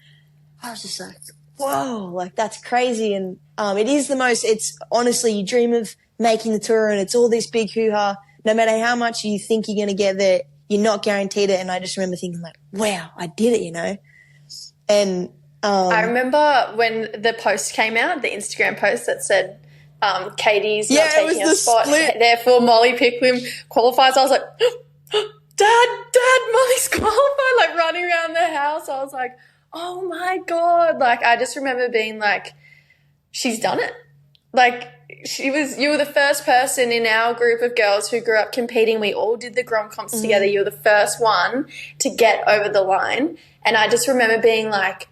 I was just like, whoa, like, that's crazy. And it is it's honestly, you dream of making the tour, and it's all this big hoo-ha. No matter how much you think you're going to get there, you're not guaranteed it. And I just remember thinking like, wow, I did it, you know? And I remember when the post came out, the Instagram post that said, Katie's not taking a spot, therefore Molly Picklum qualifies. I was like, Dad, Molly's qualified, like running around the house. I was like, oh my God. Like, I just remember being like, she's done it. Like, you were the first person in our group of girls who grew up competing. We all did the grom comps together. You were the first one to get over the line. And I just remember being like,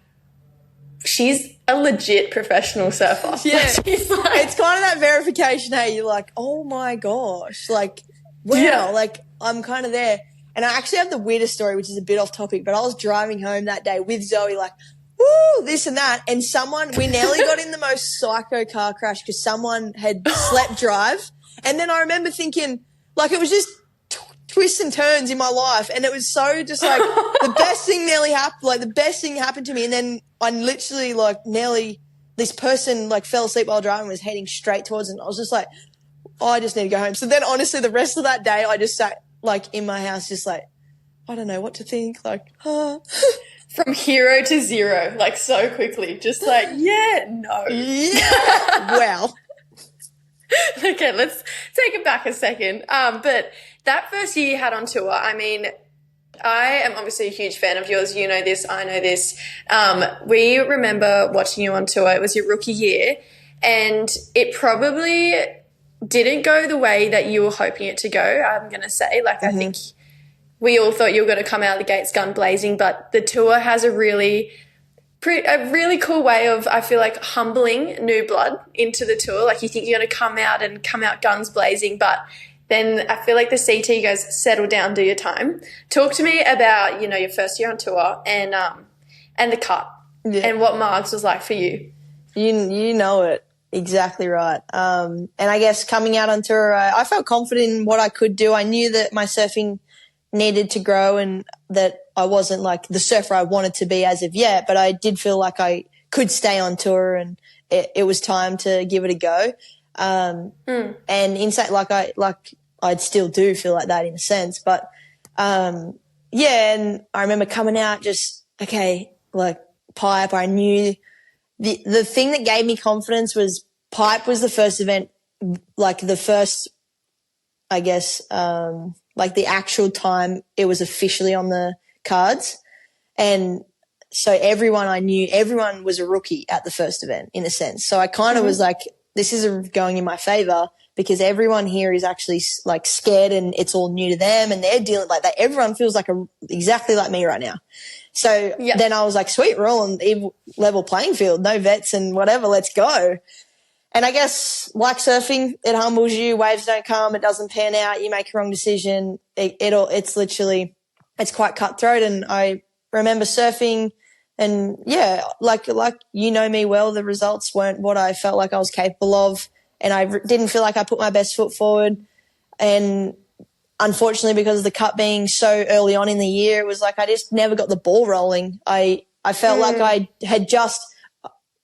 she's a legit professional surfer. Yeah. It's kind of that verification. Hey, you're like, oh my gosh, like, wow, like, I'm kind of there. And I actually have the weirdest story, which is a bit off topic, but I was driving home that day with Zoe, like, woo, this and that. And we nearly got in the most psycho car crash because someone had slept drive. And then I remember thinking, like, it was just twists and turns in my life. And it was so just like the best thing happened to me. And then I literally this person like fell asleep while driving, was heading straight towards it. And I was just like, oh, I just need to go home. So then honestly, the rest of that day, I just sat like in my house, just like, I don't know what to think. Like, From hero to zero, like so quickly. Just like, no. Yeah. Wow. Okay, let's take it back a second. But that first year you had on tour, I mean, I am obviously a huge fan of yours. You know this, I know this. We remember watching you on tour. It was your rookie year, and it probably didn't go the way that you were hoping it to go, I'm going to say. Like, I think we all thought you were going to come out of the gates gun blazing, but the tour has a really cool way of, I feel like, humbling new blood into the tour. Like, you think you're going to come out guns blazing, but then I feel like the CT goes, settle down, do your time. Talk to me about, you know, your first year on tour and the cut and what Margs was like for you. You know it. Exactly right. And I guess coming out on tour, I felt confident in what I could do. I knew that my surfing needed to grow and that I wasn't like the surfer I wanted to be as of yet, but I did feel like I could stay on tour and it was time to give it a go. And inside, I still do feel like that in a sense, but, and I remember coming out just, okay, like pipe, I knew the thing that gave me confidence was pipe was the first event, like the first, I guess, like the actual time it was officially on the cards. And so everyone I knew, everyone was a rookie at the first event in a sense. So I kind of was like, this is going in my favor because everyone here is actually like scared and it's all new to them and they're dealing like that. Everyone feels like exactly like me right now. So then I was like, sweet, we're all on the level playing field, no vets and whatever, let's go. And I guess like surfing, it humbles you. Waves don't come. It doesn't pan out. You make a wrong decision. It's literally, it's quite cutthroat. And I remember surfing and like you know me well, the results weren't what I felt like I was capable of. And I didn't feel like I put my best foot forward. And unfortunately, because of the cut being so early on in the year, it was like I just never got the ball rolling. I felt like I had just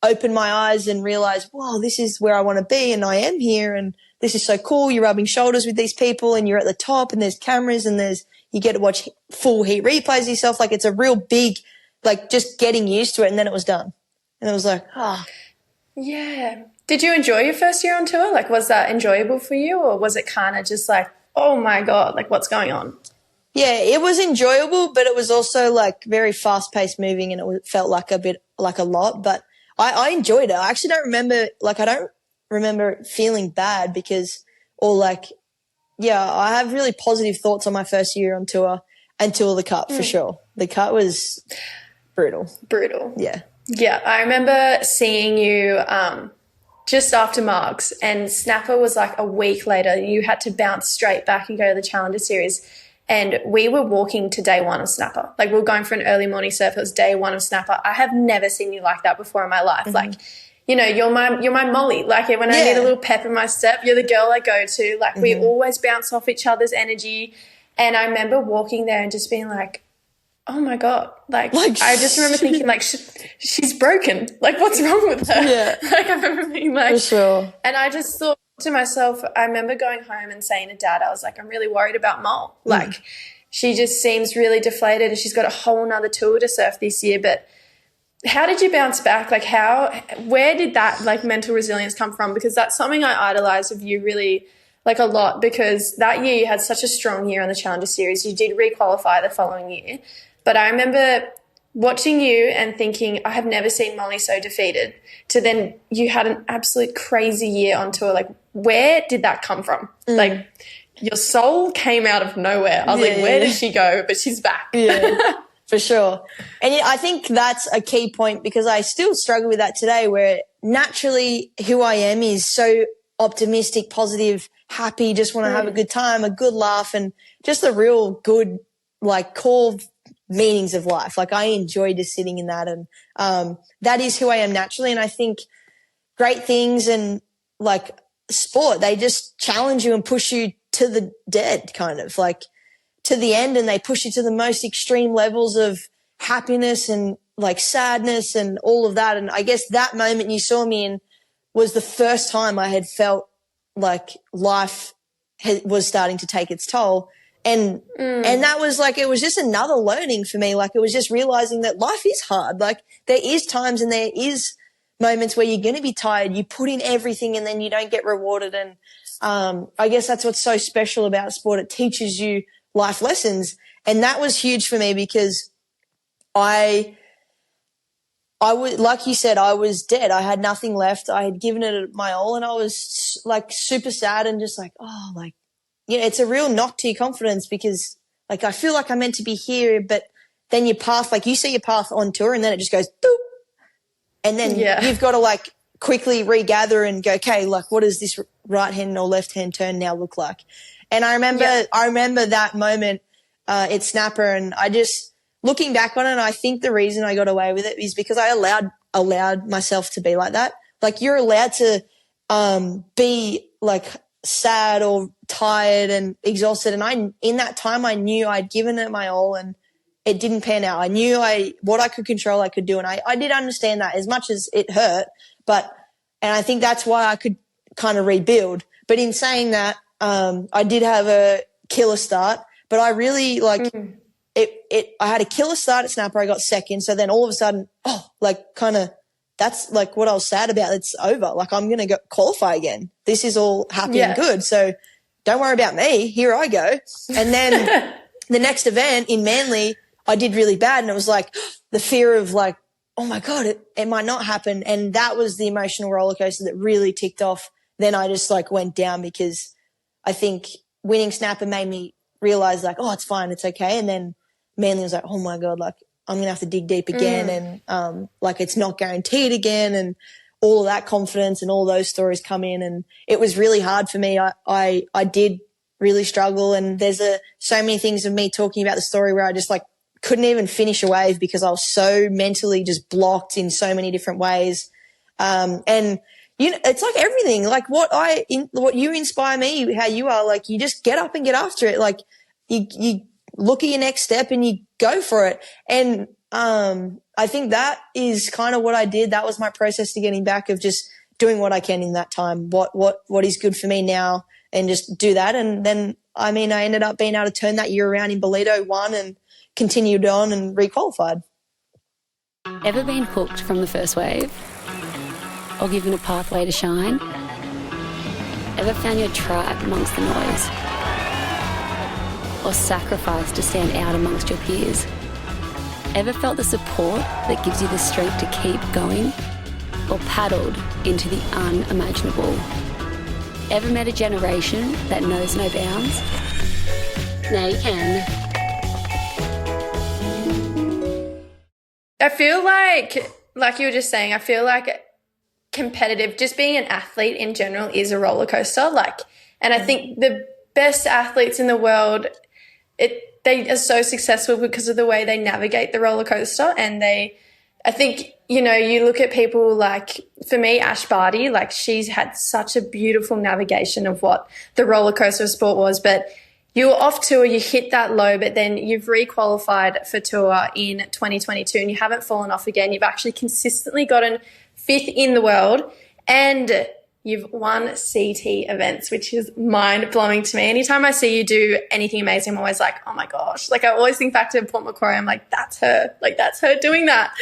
opened my eyes and realized, wow, this is where I want to be and I am here and this is so cool. You're rubbing shoulders with these people and you're at the top and there's cameras and you get to watch full heat replays of yourself. Like it's a real big, like just getting used to it and then it was done. And it was like, Yeah. Did you enjoy your first year on tour? Like, was that enjoyable for you or was it kind of just like, oh my God, like what's going on? Yeah, it was enjoyable, but it was also like very fast paced moving and it felt like a bit like a lot, but I enjoyed it. I actually don't remember feeling bad because I have really positive thoughts on my first year on tour until the cut for sure. The cut was brutal. Yeah. Yeah. I remember seeing you just after Margs and Snapper was like a week later. You had to bounce straight back and go to the Challenger Series. And we were walking to day one of Snapper. Like we were going for an early morning surf. It was day one of Snapper. I have never seen you like that before in my life. Like, you know, you're my Molly. Like when I need a little pep in my step, you're the girl I go to. Like we always bounce off each other's energy. And I remember walking there and just being like, oh my God. Like I just remember thinking like, she's broken. Like what's wrong with her? Yeah. Like I remember being like, for sure. And I just thought to myself, I remember going home and saying to Dad, I was like, I'm really worried about Mol. Like she just seems really deflated and she's got a whole nother tour to surf this year. But how did you bounce back? Like where did that like mental resilience come from? Because that's something I idolize of you really like a lot because that year you had such a strong year on the Challenger Series. You did re-qualify the following year. But I remember watching you and thinking, I have never seen Molly so defeated, to then you had an absolute crazy year on tour. Like, where did that come from? Like, your soul came out of nowhere. I was like, where did she go? But she's back. Yeah, for sure. And I think that's a key point because I still struggle with that today where naturally who I am is so optimistic, positive, happy, just want to have a good time, a good laugh, and just the real good, like, core meanings of life. Like I enjoy just sitting in that and that is who I am naturally. And I think great things and like sport, they just challenge you and push you to the dead kind of like to the end and they push you to the most extreme levels of happiness and like sadness and all of that. And I guess that moment you saw me in was the first time I had felt like life was starting to take its toll. And that was like, it was just another learning for me. Like it was just realizing that life is hard. Like there is times and there is moments where you're going to be tired. You put in everything and then you don't get rewarded. And I guess that's what's so special about sport. It teaches you life lessons. And that was huge for me because I was, like you said, I was dead. I had nothing left. I had given it my all, and I was like super sad and just like, oh, like, you know, it's a real knock to your confidence because like I feel like I'm meant to be here, but then your path, like you see your path on tour and then it just goes doop. And then you've got to like quickly regather and go, okay, like what does this right hand or left hand turn now look like? And I remember that moment at Snapper, and I just, looking back on it, I think the reason I got away with it is because I allowed myself to be like that. Like you're allowed to be like sad or tired and exhausted. And in that time, I knew I'd given it my all and it didn't pan out. I knew what I could control, I could do. And I did understand that as much as it hurt, and I think that's why I could kind of rebuild. But in saying that, I did have a killer start, but I really like I had a killer start at Snapper. I got second. So then all of a sudden, that's like what I was sad about. It's over. Like I'm going to qualify again. This is all happy and good. So don't worry about me. Here I go. And then the next event in Manly, I did really bad. And it was like the fear of like, oh my God, it might not happen. And that was the emotional roller coaster that really ticked off. Then I just like went down because I think winning Snapper made me realize like, oh, it's fine. It's okay. And then Manly was like, oh my God, like I'm going to have to dig deep again. And like it's not guaranteed again. And all of that confidence and all those stories come in. And it was really hard for me. I did really struggle. And there's so many things of me talking about the story where I just like couldn't even finish a wave because I was so mentally just blocked in so many different ways. And you know, it's like everything, like what you inspire me, how you are, like you just get up and get after it. Like you look at your next step and you go for it. And, I think that is kind of what I did. That was my process to getting back, of just doing what I can in that time. What is good for me now, and just do that. And then, I mean, I ended up being able to turn that year around in Bolito, won and continued on and requalified. Ever been hooked from the first wave? Or given a pathway to shine? Ever found your tribe amongst the noise? Or sacrificed to stand out amongst your peers? Ever felt the support that gives you the strength to keep going? Or paddled into the unimaginable? Ever met a generation that knows no bounds? Now you can. I feel like you were just saying, I feel like competitive, just being an athlete in general is a roller coaster. And I think the best athletes in the world, they are so successful because of the way they navigate the roller coaster. And I think, you know, you look at people like, for me, Ash Barty, like she's had such a beautiful navigation of what the roller coaster of sport was. But you were off tour, you hit that low, but then you've requalified for tour in 2022 and you haven't fallen off again. You've actually consistently gotten 5th in the world, and you've won CT events, which is mind-blowing to me. Anytime I see you do anything amazing, I'm always like, oh my gosh. Like I always think back to Port Macquarie. I'm like, that's her. Like that's her doing that.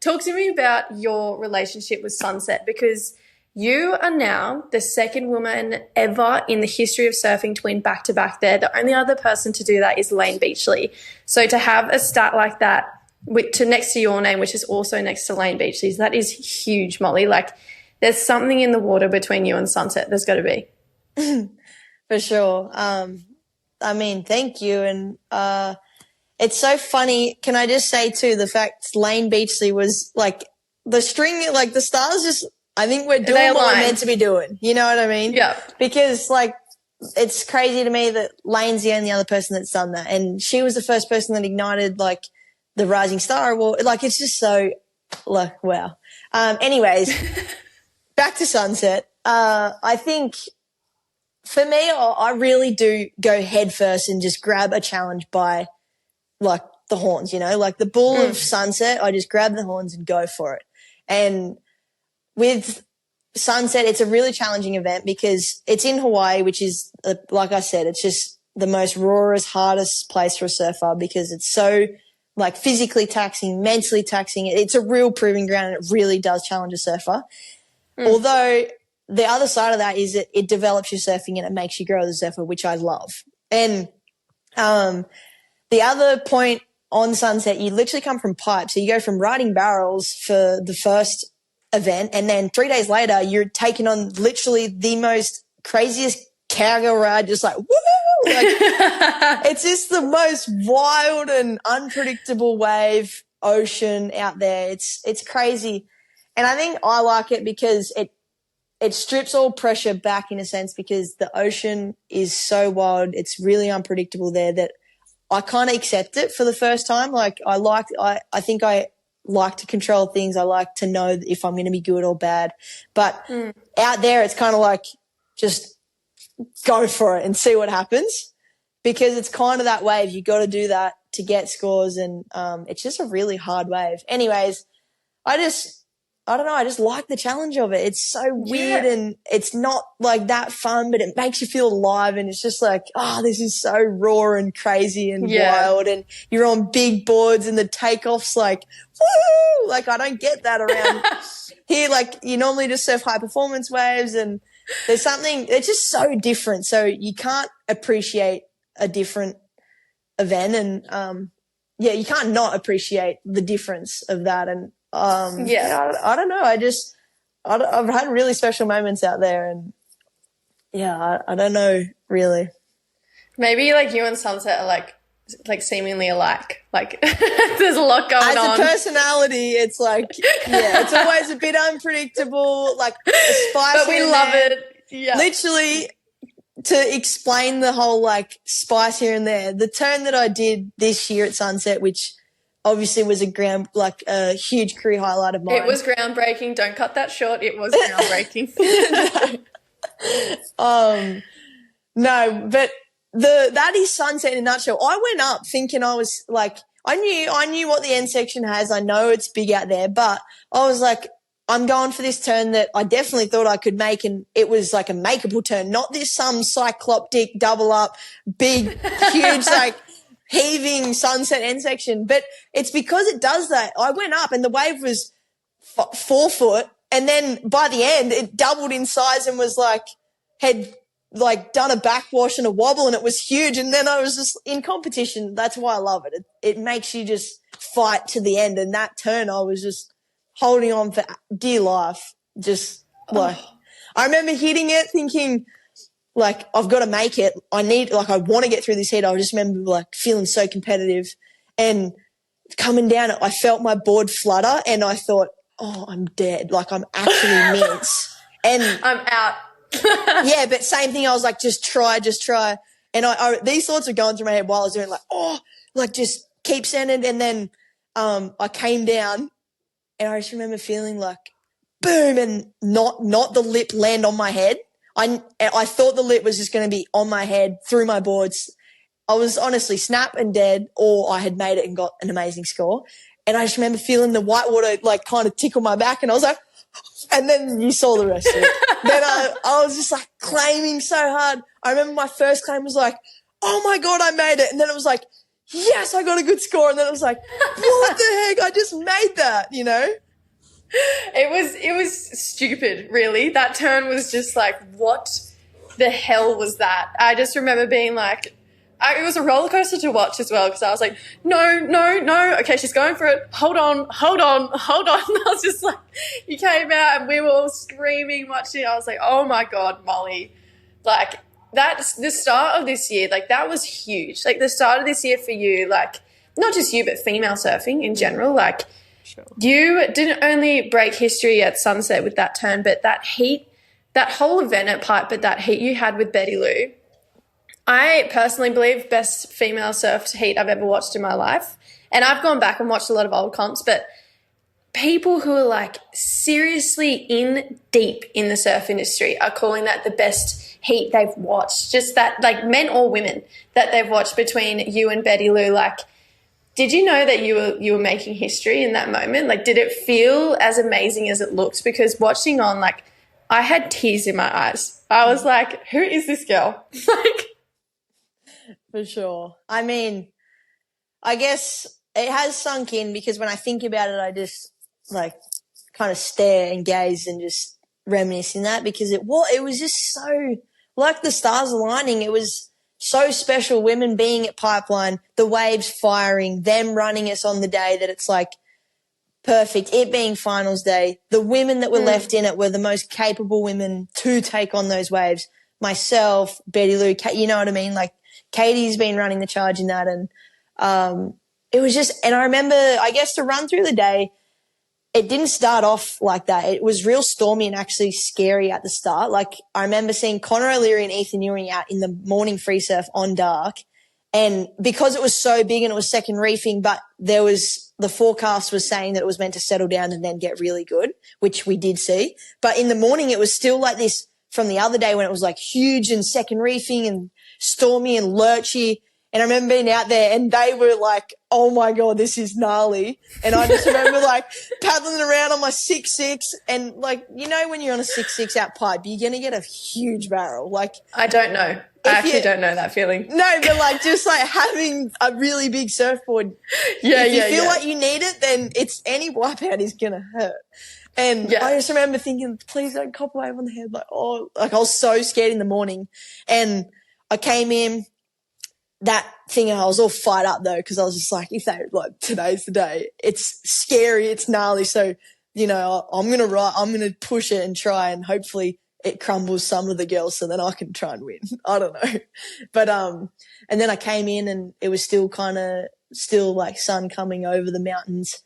Talk to me about your relationship with Sunset, because you are now the second woman ever in the history of surfing to win back-to-back there. The only other person to do that is Layne Beachley. So to have a stat like that next to your name, which is also next to Layne Beachley's, that is huge, Molly. Like there's something in the water between you and Sunset. There's got to be. For sure. I mean, thank you. And it's so funny. Can I just say too, the fact Layne Beachley was like the string, like the stars just, I think we're doing what we're meant to be doing. You know what I mean? Yeah. Because like, it's crazy to me that Layne's the only other person that's done that. And she was the first person that ignited like the Rising Star Award. Like, it's just so like, wow. Anyways, back to Sunset. I think for me, I really do go head first and just grab a challenge by like the horns, you know, like the bull of Sunset. I just grab the horns and go for it. And with Sunset, it's a really challenging event because it's in Hawaii, which is, like I said, it's just the most rawest, hardest place for a surfer because it's so like physically taxing, mentally taxing. It's a real proving ground and it really does challenge a surfer. Although the other side of that is it develops your surfing and it makes you grow as a surfer, which I love. And the other point on Sunset, you literally come from pipe. So you go from riding barrels for the first event, and then 3 days later you're taking on literally the most craziest cowgirl ride, just like, woo! Like, it's just the most wild and unpredictable wave ocean out there. It's crazy. And I think I like it because it strips all pressure back in a sense, because the ocean is so wild. It's really unpredictable there that I kind of accept it for the first time. Like I think I like to control things. I like to know if I'm going to be good or bad. But out there, it's kind of like just go for it and see what happens, because it's kind of that wave. You got to do that to get scores, and it's just a really hard wave. Anyways, I don't know. I just like the challenge of it. It's so weird and it's not like that fun, but it makes you feel alive. And it's just like, oh, this is so raw and crazy and wild. And you're on big boards and the takeoff's like, woo! Like, I don't get that around here. Like, you normally just surf high performance waves, and there's something, it's just so different. So you can't appreciate a different event. And, you can't not appreciate the difference of that. And, I don't know. I've had really special moments out there, and I don't know really. Maybe like you and Sunset are like seemingly alike. Like there's a lot going on. As a personality, it's like, it's always a bit unpredictable, like a spice. But we love it. Yeah. Literally, to explain the whole like spice here and there, the turn that I did this year at Sunset, which obviously was a huge career highlight of mine. It was groundbreaking. Don't cut that short. It was groundbreaking. No, but that is Sunset in a nutshell. I went up thinking I was like, I knew what the end section has. I know it's big out there, but I was like, I'm going for this turn that I definitely thought I could make, and it was like a makeable turn, not this some cycloptic double up, big, huge, like heaving Sunset end section. But it's because it does that. I went up and the wave was 4 foot, and then by the end it doubled in size and was like, had like done a backwash and a wobble, and it was huge. And then I was just in competition. That's why I love it. It makes you just fight to the end. And that turn, I was just holding on for dear life. Just like, I remember hitting it thinking, like, I've got to make it. I want to get through this heat. I just remember like feeling so competitive, and coming down, I felt my board flutter, and I thought, oh, I'm dead. Like, I'm actually mince. And I'm out. Yeah, but same thing. I was like, just try. And I these thoughts were going through my head while I was doing, like, oh, like just keep sending. And then I came down, and I just remember feeling like boom, and not the lip land on my head. I thought the lip was just going to be on my head through my boards. I was honestly snap and dead, or I had made it and got an amazing score. And I just remember feeling the white water like kind of tickle my back, and I was like, and then you saw the rest of it. Then I was just like claiming so hard. I remember my first claim was like, oh my God, I made it. And then it was like, yes, I got a good score. And then it was like, what the heck? I just made that, you know? It was stupid, really. That turn was just like, what the hell was that? I just remember being like, it was a roller coaster to watch as well, because I was like, no. Okay, she's going for it. Hold on. I was just like, you came out and we were all screaming, watching. I was like, oh my God, Molly. Like, that's the start of this year. Like, that was huge. Like, the start of this year for you, like, not just you, but female surfing in general. Like, sure. You didn't only break history at Sunset with that turn, but that heat, that whole event at Pipe, but that heat you had with Betty Lou, I personally believe best female surf heat I've ever watched in my life. And I've gone back and watched a lot of old comps, but people who are like seriously in deep in the surf industry are calling that the best heat they've watched. Just that, like, men or women that they've watched between you and Betty Lou. Like, did you know that you were making history in that moment? Like, did it feel as amazing as it looked? Because watching on, like, I had tears in my eyes. I was like, who is this girl? Like, for sure. I mean, I guess it has sunk in, because when I think about it, I just like kind of stare and gaze and just reminiscing that because it was just so like the stars aligning. It was so special. Women being at Pipeline, the waves firing, them running us on the day that it's like perfect. It being finals day, the women that were left in it were the most capable women to take on those waves. Myself, Betty Lou, you know what I mean? Like Katie's been running the charge in that, and it was just. And I remember, I guess, to run through the day, it didn't start off like that. It was real stormy and actually scary at the start. Like I remember seeing Connor O'Leary and Ethan Ewing out in the morning free surf on dark. And because it was so big and it was second reefing, but the forecast was saying that it was meant to settle down and then get really good, which we did see. But in the morning, it was still like this from the other day when it was like huge and second reefing and stormy and lurchy. And I remember being out there and they were like, oh my God, this is gnarly. And I just remember like paddling around on my 6'6", and like, you know, when you're on a 6'6" out pipe, you're going to get a huge barrel. Like, I don't know. I actually don't know that feeling. No, but like just like having a really big surfboard. If you feel like you need it, then it's any wipeout is going to hurt. And I just remember thinking, please don't cop wave on the head. Like, oh, like I was so scared in the morning. And I came in that thing and I was all fired up though, because I was just like, if they like today's the day, it's scary, it's gnarly. So, you know, I'm going to push it and try, and hopefully it crumbles some of the girls so then I can try and win. I don't know. But, and then I came in and it was still like sun coming over the mountains.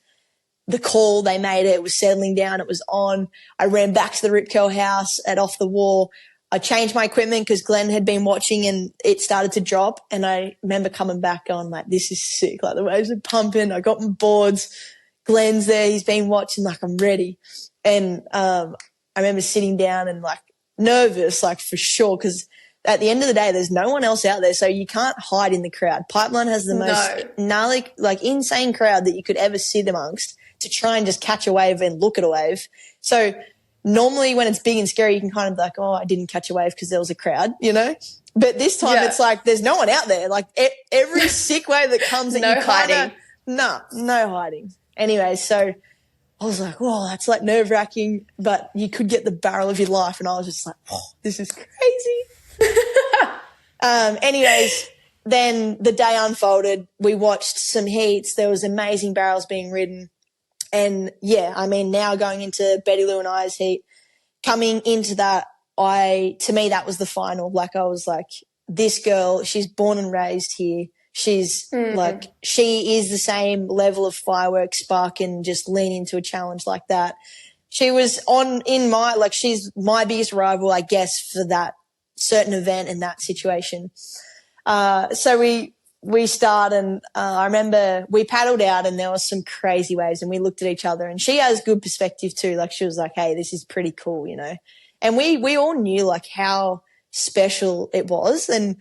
The call, they made it. It was settling down. It was on. I ran back to the Rip Curl house at Off the Wall. I changed my equipment because Glenn had been watching and it started to drop. And I remember coming back going like, this is sick. Like the waves are pumping. I got my boards. Glenn's there. He's been watching. Like I'm ready. And, I remember sitting down and like nervous, like for sure. Cause at the end of the day, there's no one else out there. So you can't hide in the crowd. Pipeline has the most gnarly, like insane crowd that you could ever sit amongst to try and just catch a wave and look at a wave. So normally when it's big and scary, you can kind of be like, oh, I didn't catch a wave because there was a crowd, you know? But this time it's like there's no one out there. Like every sick wave that comes in, no hiding. No hiding. Anyway, so I was like, whoa, that's like nerve-wracking, but you could get the barrel of your life. And I was just like, oh, this is crazy. Anyways, then the day unfolded. We watched some heats. There was amazing barrels being ridden. And yeah, I mean, now going into Betty Lou and I's heat, coming into that, to me, that was the final. Like I was like, this girl, she's born and raised here. She's like, she is the same level of fireworks spark and just lean into a challenge like that. She was she's my biggest rival, I guess, for that certain event and that situation. So we start and I remember we paddled out and there was some crazy waves and we looked at each other and she has good perspective too. Like she was like, hey, this is pretty cool, you know. And we all knew like how special it was. And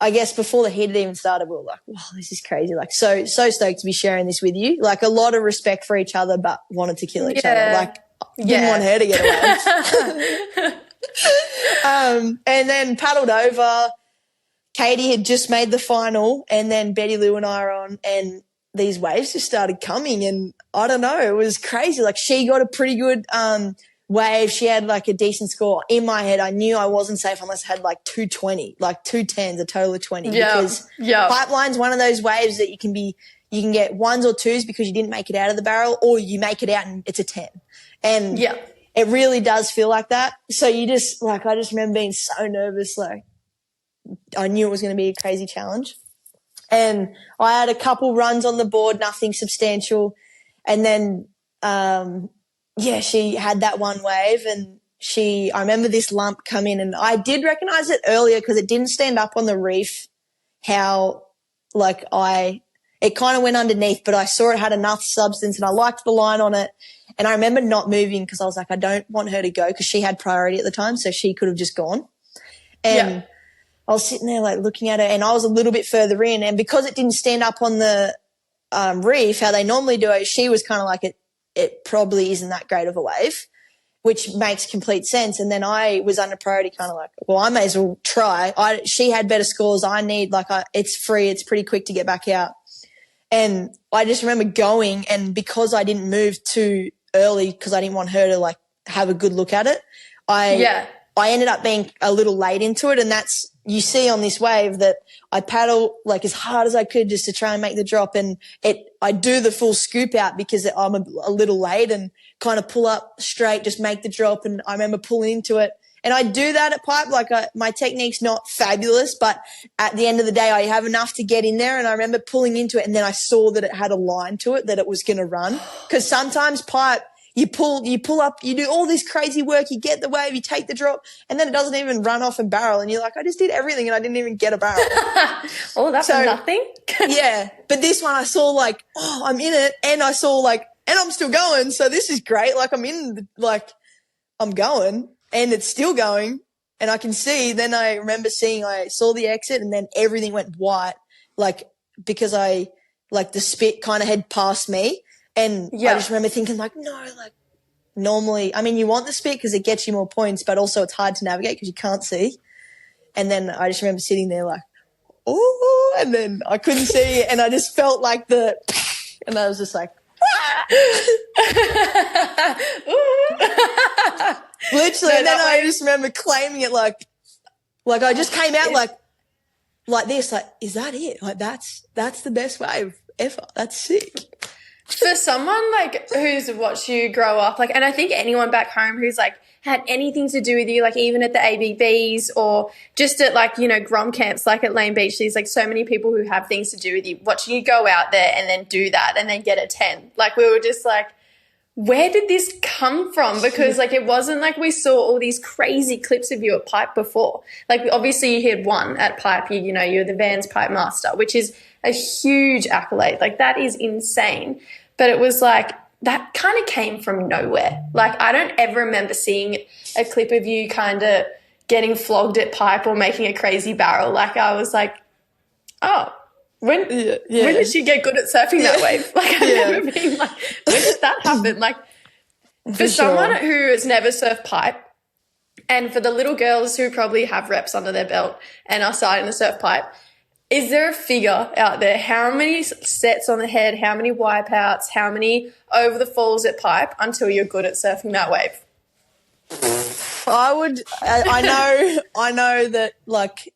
I guess before the heat had even started, we were like, wow, this is crazy. Like so stoked to be sharing this with you. Like a lot of respect for each other, but wanted to kill each other. Like didn't want her to get away. And then paddled over. Katie had just made the final and then Betty Lou and I are on and these waves just started coming and I don't know, it was crazy. Like she got a pretty good wave. She had like a decent score. In my head, I knew I wasn't safe unless I had like 220, like 210s, a total of 20. Because Pipeline's one of those waves that you can get ones or twos because you didn't make it out of the barrel or you make it out and it's a 10. And it really does feel like that. So you just like, I just remember being so nervous, like, I knew it was going to be a crazy challenge. And I had a couple runs on the board, nothing substantial. And then, she had that one wave and I remember this lump come in and I did recognize it earlier because it didn't stand up on the reef how like it kind of went underneath, but I saw it had enough substance and I liked the line on it. And I remember not moving because I was like, I don't want her to go because she had priority at the time. So she could have just gone. And I was sitting there like looking at it and I was a little bit further in and because it didn't stand up on the reef, how they normally do it, she was kind of like, it probably isn't that great of a wave, which makes complete sense. And then I was under priority kind of like, well, I may as well try. She had better scores. I need it's free. It's pretty quick to get back out. And I just remember going and because I didn't move too early because I didn't want her to like have a good look at it. I ended up being a little late into it, and that's, you see on this wave that I paddle like as hard as I could just to try and make the drop, and I do the full scoop out because I'm a little late and kind of pull up straight, just make the drop, and I remember pulling into it. And I do that at pipe. Like my technique's not fabulous, but at the end of the day, I have enough to get in there. And I remember pulling into it, and then I saw that it had a line to it, that it was going to run. Because sometimes pipe, you pull up, you do all this crazy work, you get the wave, you take the drop, and then it doesn't even run off and barrel. And you're like, I just did everything and I didn't even get a barrel. Oh, that's nothing. Yeah. But this one I saw like, oh, I'm in it. And I saw like, and I'm still going. So this is great. Like I'm going. And it's still going, and I can see. Then I remember I saw the exit, and then everything went white, like because the spit kind of had passed me, and I just remember thinking like, no, like normally, I mean, you want the spit because it gets you more points, but also it's hard to navigate because you can't see. And then I just remember sitting there like, oh, and then I couldn't see, and I just felt like and I was just like, literally, and then I just remember claiming it like I just came out like this, like, is that it? Like that's the best wave ever. That's sick. For someone like who's watched you grow up, like, and I think anyone back home who's like had anything to do with you, like even at the ABBs or just at like, you know, grom camps, like at Layne Beachley, like so many people who have things to do with you, watching you go out there and then do that and then get a 10. Like we were just like, where did this come from? Because like it wasn't like we saw all these crazy clips of you at pipe before. Like obviously you had one at pipe, you know, you're the Vans pipe master, which is a huge accolade. Like that is insane. But it was like that kind of came from nowhere. Like I don't ever remember seeing a clip of you kind of getting flogged at pipe or making a crazy barrel. Like I was like, oh, when did she get good at surfing that wave? Like I've never been like, when did that happen? Like for someone who has never surfed pipe, and for the little girls who probably have reps under their belt and are starting to surf pipe, is there a figure out there? How many sets on the head, how many wipeouts, how many over the falls at pipe until you're good at surfing that wave? I know that like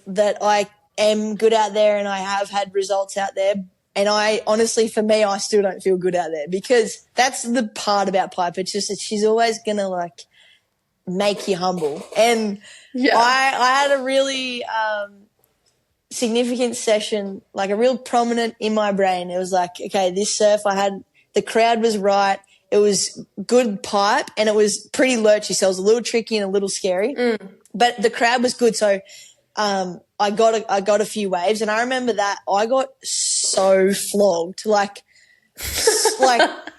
that I am good out there and I have had results out there. And I honestly, for me, I still don't feel good out there because that's the part about pipe. It's just that she's always going to like make you humble. And I had a really significant session, like a real prominent in my brain. It was like, okay, this surf the crowd was right. It was good pipe and it was pretty lurchy. So it was a little tricky and a little scary, but the crowd was good. So, I got a few waves, and I remember that I got so flogged, like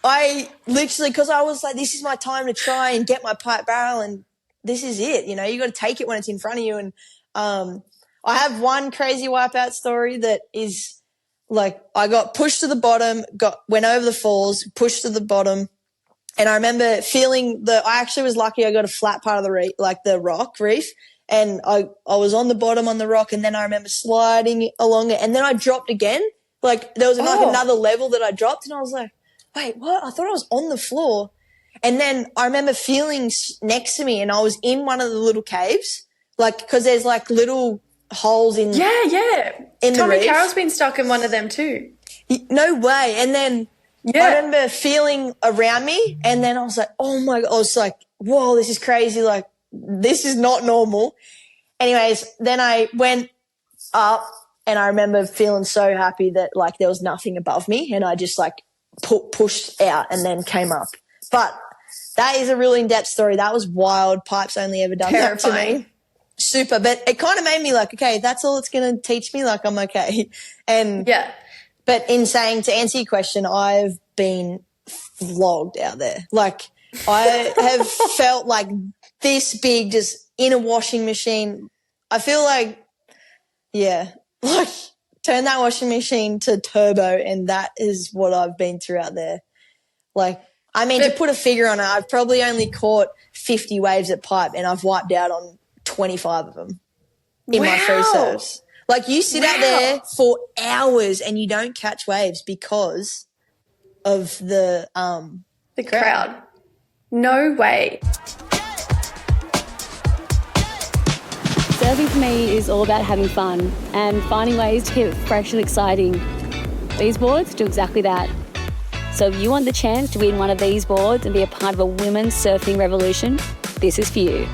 I literally, because I was like, this is my time to try and get my pipe barrel, and this is it. You know, you got to take it when it's in front of you. And I have one crazy wipeout story that is like I got pushed to the bottom, went over the falls, pushed to the bottom, and I remember feeling I actually was lucky. I got a flat part of the reef, like the rock reef. And I was on the bottom on the rock, and then I remember sliding along it, and then I dropped again. Like there was like another level that I dropped, and I was like, wait, what? I thought I was on the floor. And then I remember feeling next to me, and I was in one of the little caves, like because there's like little holes in in the reef. Carroll's been stuck in one of them too. No way. And then I remember feeling around me, and then I was like, oh my God. I was like, whoa, this is crazy. Like, this is not normal. Anyways, then I went up, and I remember feeling so happy that like there was nothing above me, and I just like pushed out and then came up. But that is a really in-depth story. That was wild. Pipe's only ever done that to me. Super. But it kind of made me like, okay, that's all it's going to teach me. Like I'm okay. And but in saying, to answer your question, I've been flogged out there. Like I have felt like this big just in a washing machine. I feel like, like turn that washing machine to turbo, and that is what I've been through out there. Like, I mean, to put a figure on it, I've probably only caught 50 waves at pipe, and I've wiped out on 25 of them in my free serves. Like you sit out there for hours and you don't catch waves because of the crowd. No way. Surfing for me is all about having fun and finding ways to keep it fresh and exciting. These boards do exactly that. So if you want the chance to win one of these boards and be a part of a women's surfing revolution, this is for you.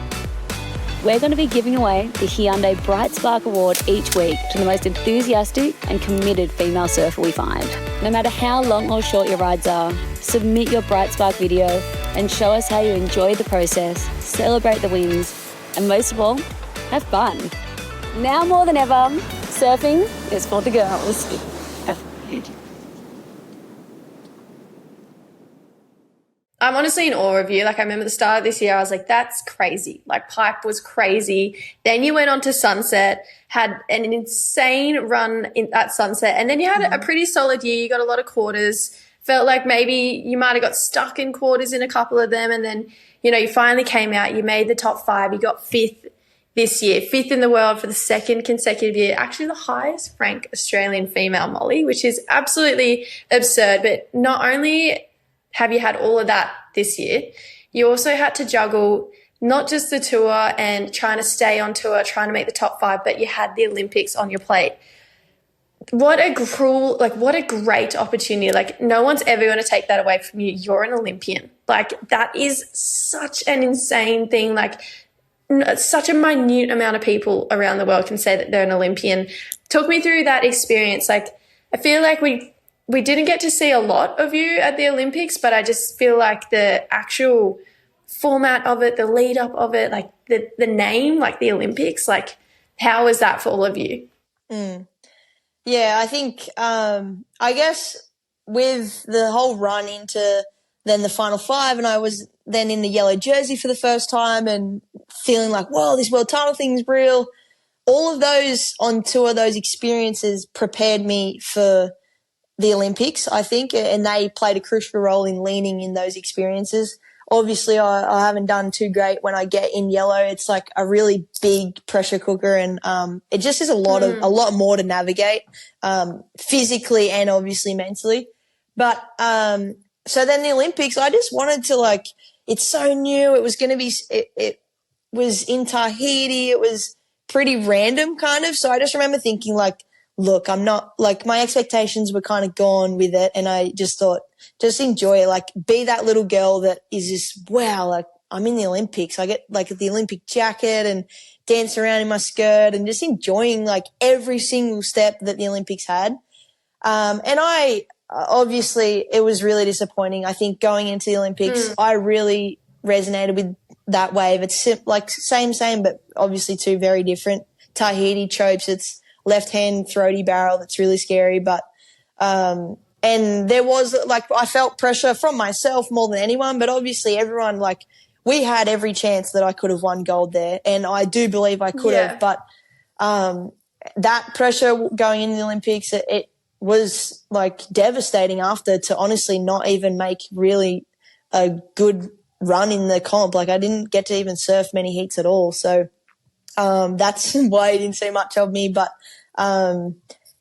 We're going to be giving away the Hyundai Bright Spark Award each week to the most enthusiastic and committed female surfer we find. No matter how long or short your rides are, submit your Bright Spark video and show us how you enjoy the process, celebrate the wins, and most of all, have fun. Now more than ever, surfing is for the girls. I'm honestly in awe of you. Like, I remember the start of this year, I was like, that's crazy. Like, Pipe was crazy. Then you went on to Sunset, had an insane run at Sunset, and then you had a pretty solid year. You got a lot of quarters. Felt like maybe you might have got stuck in quarters in a couple of them, and then, you know, you finally came out. You made the top 5. You got 5th this year, 5th in the world for the 2nd consecutive year. Actually, the highest ranked Australian female, Molly, which is absolutely absurd. But not only have you had all of that this year, you also had to juggle not just the tour and trying to stay on tour, trying to make the top 5, but you had the Olympics on your plate. What a great opportunity. Like, no one's ever going to take that away from you. You're an Olympian. Like, that is such an insane thing. Like, such a minute amount of people around the world can say that they're an Olympian. Talk me through that experience. Like, I feel like we didn't get to see a lot of you at the Olympics, but I just feel like the actual format of it, the lead up of it, like the name, like the Olympics, like, how was that for all of you? Yeah, I think, I guess with the whole run into then the final 5, and I was then in the yellow jersey for the first time and feeling like, whoa, this world title thing's real. All of those on tour, those experiences prepared me for the Olympics, I think, and they played a crucial role in leaning in those experiences. Obviously, I haven't done too great when I get in yellow. It's like a really big pressure cooker, and it just is a lot more to navigate, physically and obviously mentally. But so then the Olympics, I just wanted to, like, it's so new. It was going to be, it was in Tahiti. It was pretty random kind of. So I just remember thinking, like, look, I'm not, like, my expectations were kind of gone with it, and I just thought, just enjoy it, like, be that little girl that is just, wow, like, I'm in the Olympics. I get, like, the Olympic jacket and dance around in my skirt and just enjoying, like, every single step that the Olympics had. And I, obviously, it was really disappointing. I think going into the Olympics, I really resonated with that wave. It's like same, but obviously two very different. Tahiti chopes, it's left-hand throaty barrel that's really scary, but and there was, like, I felt pressure from myself more than anyone, but obviously everyone, like, we had every chance that I could have won gold there, and I do believe I could have, but that pressure going into the Olympics, it was, like, devastating after, to honestly not even make really a good run in the comp. Like, I didn't get to even surf many heats at all, so that's why you didn't see much of me. But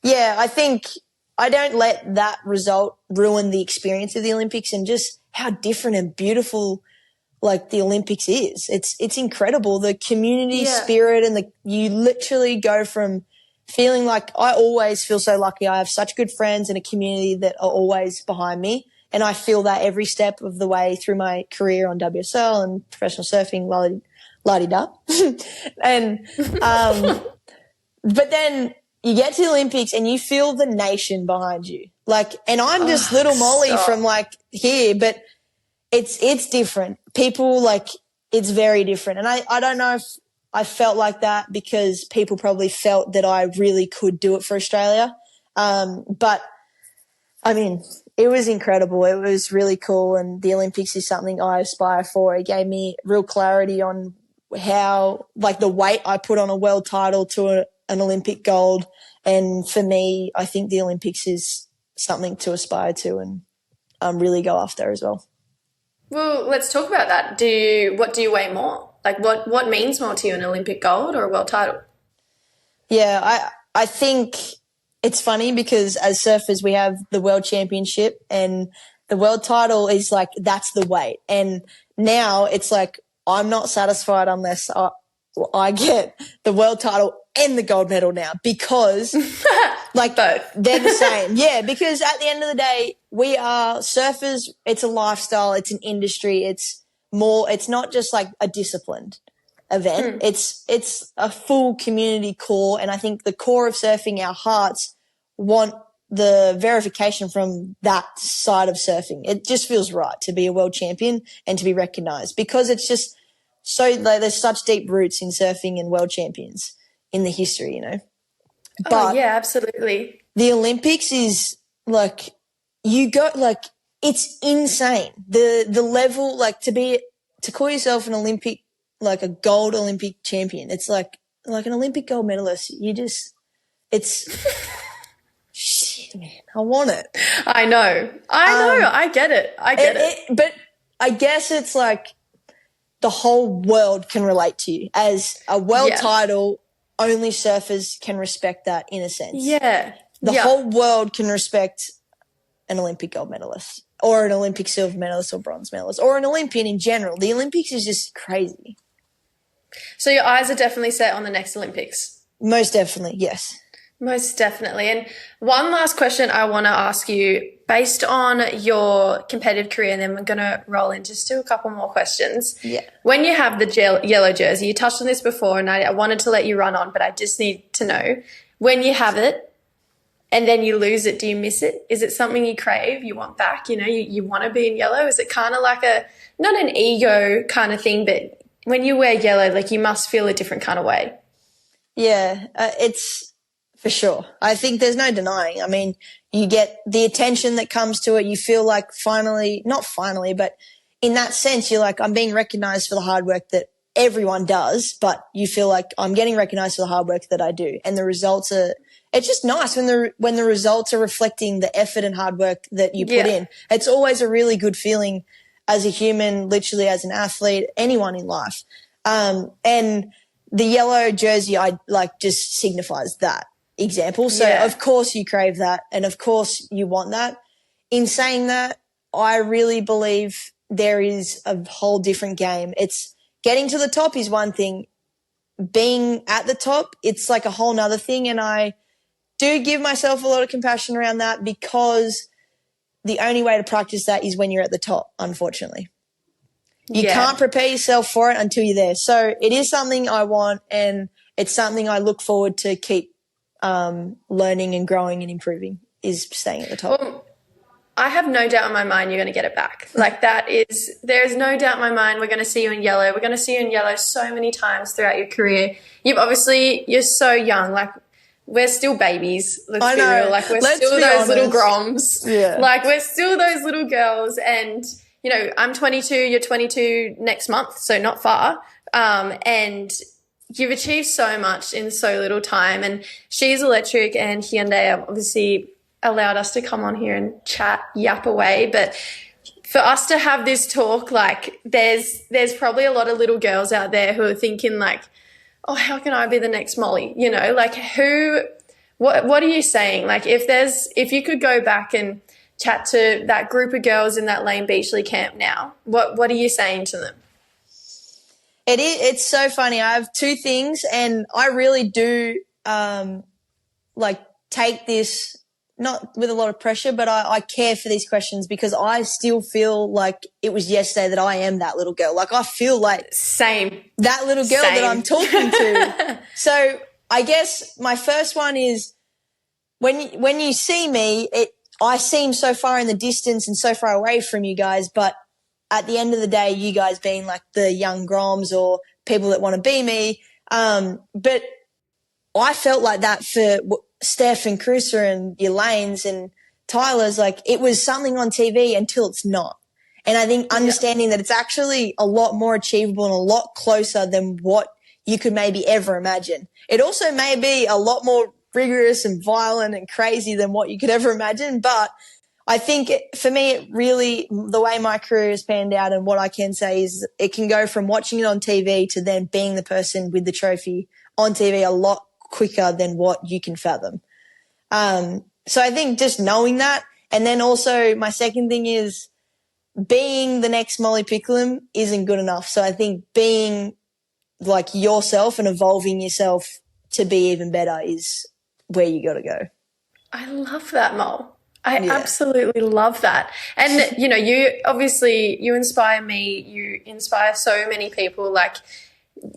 yeah, I think I don't let that result ruin the experience of the Olympics and just how different and beautiful, like, the Olympics is. It's incredible, the community spirit, and you literally go from feeling like, I always feel so lucky. I have such good friends and a community that are always behind me, and I feel that every step of the way through my career on WSL and professional surfing, la-di-da. And but then you get to the Olympics and you feel the nation behind you. Like, and I'm just little Molly from, like, here, but it's different. People, like, it's very different. And I don't know if I felt like that because people probably felt that I really could do it for Australia. But I mean, it was incredible. It was really cool. And the Olympics is something I aspire for. It gave me real clarity on how, like, the weight I put on a world title to an Olympic gold. And for me, I think the Olympics is something to aspire to and really go after as well. Well, let's talk about that. What do you weigh more? Like, what means more to you, an Olympic gold or a world title? Yeah, I think it's funny because as surfers we have the world championship, and the world title is like, that's the weight. And now it's like, I'm not satisfied unless I get the world title and the gold medal now, because like Both. they're the same. Yeah, because at the end of the day, we are surfers. It's a lifestyle. It's an industry. It's not just like a disciplined event. It's a full community core. And I think the core of surfing, our hearts want the verification from that side of surfing. It just feels right to be a world champion and to be recognized, because it's just so like, there's such deep roots in surfing and world champions in the history, you know. But yeah, absolutely. the Olympics is like, you go like, it's insane. The level, like to call yourself an Olympic, like a gold Olympic champion. It's like an Olympic gold medalist. It's shit, man. I want it. I know. I get it. I get it. But I guess it's like the whole world can relate to you. As a world title, only surfers can respect that in a sense. Yeah. The whole world can respect an Olympic gold medalist or an Olympic silver medalist or bronze medalist or an Olympian in general. The Olympics is just crazy. So your eyes are definitely set on the next Olympics? Most definitely, yes. Most definitely. And one last question I want to ask you, based on your competitive career, and then we're going to roll into still a couple more questions. Yeah. When you have the yellow jersey, you touched on this before, and I wanted to let you run on, but I just need to know, when you have it and then you lose it, do you miss it? Is it something you crave, you want back? You know, you want to be in yellow? Is it kind of like not an ego kind of thing, but when you wear yellow, like you must feel a different kind of way? Yeah, it's for sure. I think there's no denying. I mean, you get the attention that comes to it. You feel like not finally, but in that sense, you're like, I'm being recognized for the hard work that everyone does, but you feel like I'm getting recognized for the hard work that I do. And the results it's just nice when the results are reflecting the effort and hard work that you put in. It's always a really good feeling as a human, literally as an athlete, anyone in life. And the yellow jersey, I like, just signifies that example. So of course you crave that, and of course you want that. In saying that, I really believe there is a whole different game. It's getting to the top is one thing. Being at the top, it's like a whole nother thing. And I do give myself a lot of compassion around that, because the only way to practice that is when you're at the top, unfortunately. You can't prepare yourself for it until you're there. So it is something I want, and it's something I look forward to keep learning and growing and improving, is staying at the top. Well, I have no doubt in my mind you're going to get it back. Like there's no doubt in my mind we're going to see you in yellow. We're going to see you in yellow so many times throughout your career. You're so young. Like, we're still babies. Let's be real. Like, we're still those little groms. Yeah. Like, we're still those little girls. And, you know, I'm 22, you're 22 next month, so not far. And you've achieved so much in so little time. And She's Electric and Hyundai have obviously allowed us to come on here and chat, yap away. But for us to have this talk, like, there's probably a lot of little girls out there who are thinking, like, oh, how can I be the next Molly? You know, like, what are you saying? Like, if you could go back and chat to that group of girls in that Layne Beachley camp now, what are you saying to them? It's so funny. I have two things, and I really do take this not with a lot of pressure, but I care for these questions, because I still feel like it was yesterday that I am that little girl. Like, I feel like that little girl that I'm talking to. So I guess my first one is, when you see me, I seem so far in the distance and so far away from you guys, but at the end of the day, you guys being like the young groms or people that want to be me. But I felt like that for Steph and Cruiser and your Laynes and Tyler's. Like, it was something on TV until it's not. And I think understanding that it's actually a lot more achievable and a lot closer than what you could maybe ever imagine. It also may be a lot more rigorous and violent and crazy than what you could ever imagine. But I think for me, it really, the way my career has panned out, and what I can say is it can go from watching it on TV to then being the person with the trophy on TV a lot quicker than what you can fathom. So I think just knowing that, And then also my second thing is being the next Molly Picklum isn't good enough. So I think being like yourself and evolving yourself to be even better is where you got to go. I love that, Mol. I absolutely love that. And, you know, you inspire me. You inspire so many people. Like,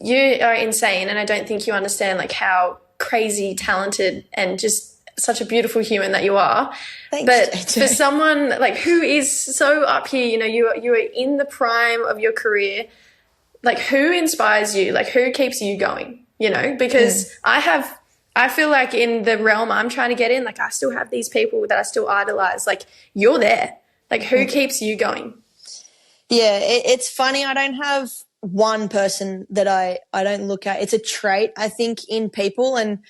you are insane. And I don't think you understand, like, how crazy talented and just such a beautiful human that you are. Thanks, but JJ. For someone, like, who is so up here, you know, you are in the prime of your career, like, who inspires you? Like, who keeps you going, you know? Because I feel like in the realm I'm trying to get in, like, I still have these people that I still idolize. Like, you're there. Like, who keeps you going? Yeah, it's funny. I don't have one person that I don't look at. It's a trait, I think, in people. And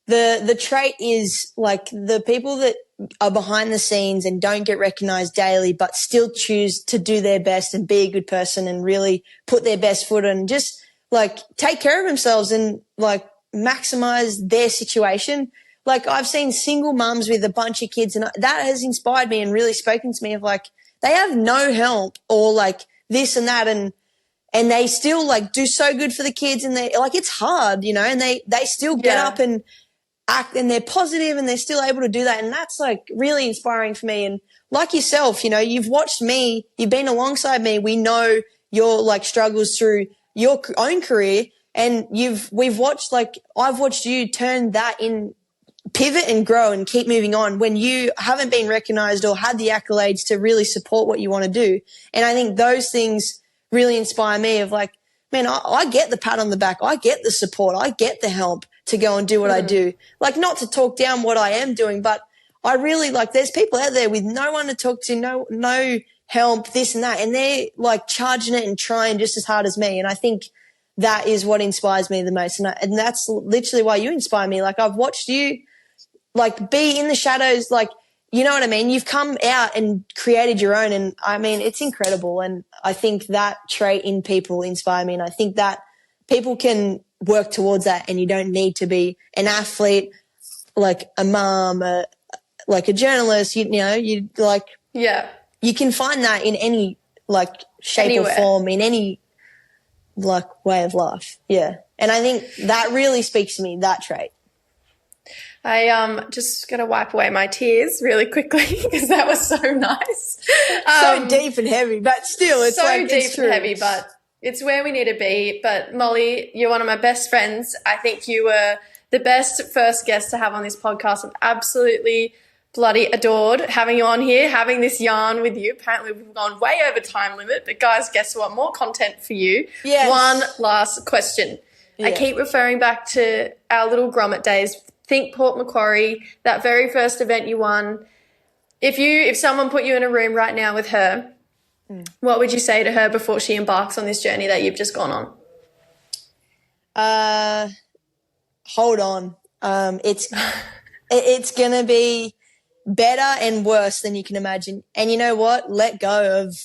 the trait is, like, the people that are behind the scenes and don't get recognized daily but still choose to do their best and be a good person and really put their best foot and just, like, take care of themselves and, like, maximize their situation. Like, I've seen single mums with a bunch of kids, and that has inspired me and really spoken to me of, like, they have no help or, like, this and that, and they still, like, do so good for the kids, and they, like, it's hard, you know, and they still get up and act, and they're positive, and they're still able to do that. And that's, like, really inspiring for me. And like yourself, you know, you've watched me, you've been alongside me. We know your, like, struggles through your own career, and we've watched, like, I've watched you turn that in, pivot and grow and keep moving on when you haven't been recognized or had the accolades to really support what you want to do. And I think those things really inspire me of, like, man, I get the pat on the back. I get the support. I get the help to go and do what I do. Like, not to talk down what I am doing, but I really, like, there's people out there with no one to talk to, no help, this and that. And they're, like, charging it and trying just as hard as me. And I think that is what inspires me the most. And that's literally why you inspire me. Like, I've watched you, like, be in the shadows, like, you know what I mean? You've come out and created your own. And I mean, it's incredible. And I think that trait in people inspire me. And I think that people can work towards that, and you don't need to be an athlete, like a mom, like a journalist, you know, you, like, you can find that in any, like, shape or form, in any, like, way of life. Yeah. And I think that really speaks to me, that trait. I just got to wipe away my tears really quickly because that was so nice. So deep and heavy, but still, it's so, like, deep it's true. and heavy, but it's where we need to be. But Molly, you're one of my best friends. I think you were the best first guest to have on this podcast. I'm absolutely bloody adored having you on here, having this yarn with you. Apparently we've gone way over time limit, but guys, guess what? More content for you. Yes. One last question. Yeah. I keep referring back to our little grommet days. Think Port Macquarie, that very first event you won. If someone put you in a room right now with her, what would you say to her before she embarks on this journey that you've just gone on? Hold on. It's going to be better and worse than you can imagine. And you know what? Let go of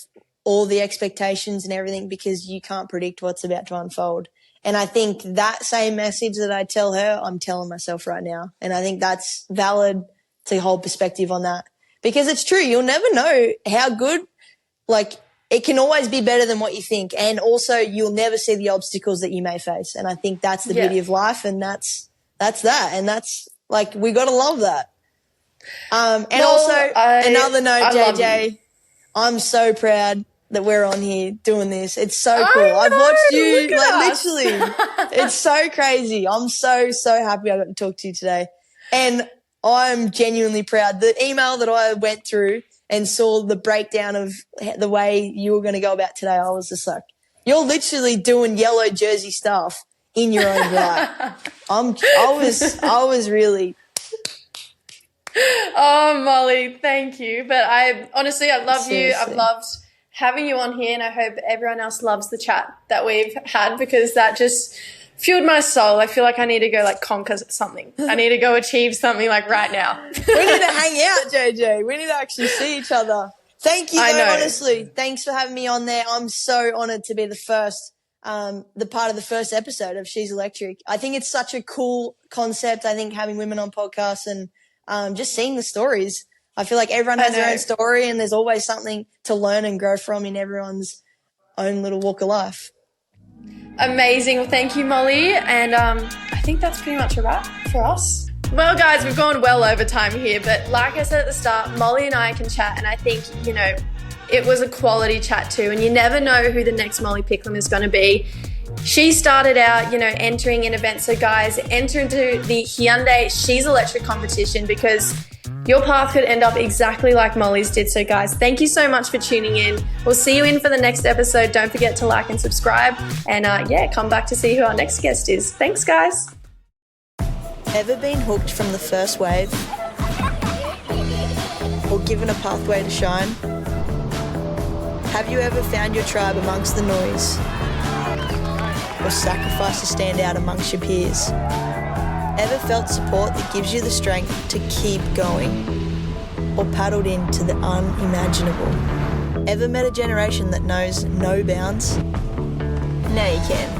all the expectations and everything, because you can't predict what's about to unfold. And I think that same message that I tell her, I'm telling myself right now. And I think that's valid to hold perspective on that, because it's true. You'll never know how good, like, it can always be better than what you think. And also you'll never see the obstacles that you may face. And I think that's the beauty of life. And that's that. And that's, like, we got to love that. And also another note, JJ, I'm so proud that we're on here doing this. It's so cool. I've watched you, like, literally. It's so crazy. I'm so happy I got to talk to you today. And I'm genuinely proud. The email that I went through and saw the breakdown of the way you were going to go about today, I was just like, you're literally doing yellow jersey stuff in your own right. I was really. Oh, Molly, thank you. But I love Seriously. you. I've loved having you on here, and I hope everyone else loves the chat that we've had, because that just fueled my soul. I feel like I need to go, like, conquer something. I need to go achieve something, like, right now. We need to hang out, JJ. We need to actually see each other. Thank you, though, honestly. Thanks for having me on there. I'm so honoured to be the part of the first episode of She's Electric. I think it's such a cool concept. I think having women on podcasts and just seeing the stories, I feel like everyone has their own story and there's always something to learn and grow from in everyone's own little walk of life. Amazing. Well, thank you, Molly. And I think that's pretty much a wrap for us. Well, guys, we've gone well over time here, but like I said at the start, Molly and I can chat, and I think, you know, it was a quality chat too, and you never know who the next Molly Picklum is going to be. She started out, you know, entering in events. So guys, enter into the Hyundai She's Electric competition, because your path could end up exactly like Molly's did. So guys, thank you so much for tuning in. We'll see you in for the next episode. Don't forget to like and subscribe, and come back to see who our next guest is. Thanks, guys. Ever been hooked from the first wave? Or given a pathway to shine? Have you ever found your tribe amongst the noise? Or sacrificed to stand out amongst your peers? Ever felt support that gives you the strength to keep going? Or paddled into the unimaginable? Ever met a generation that knows no bounds? Now you can.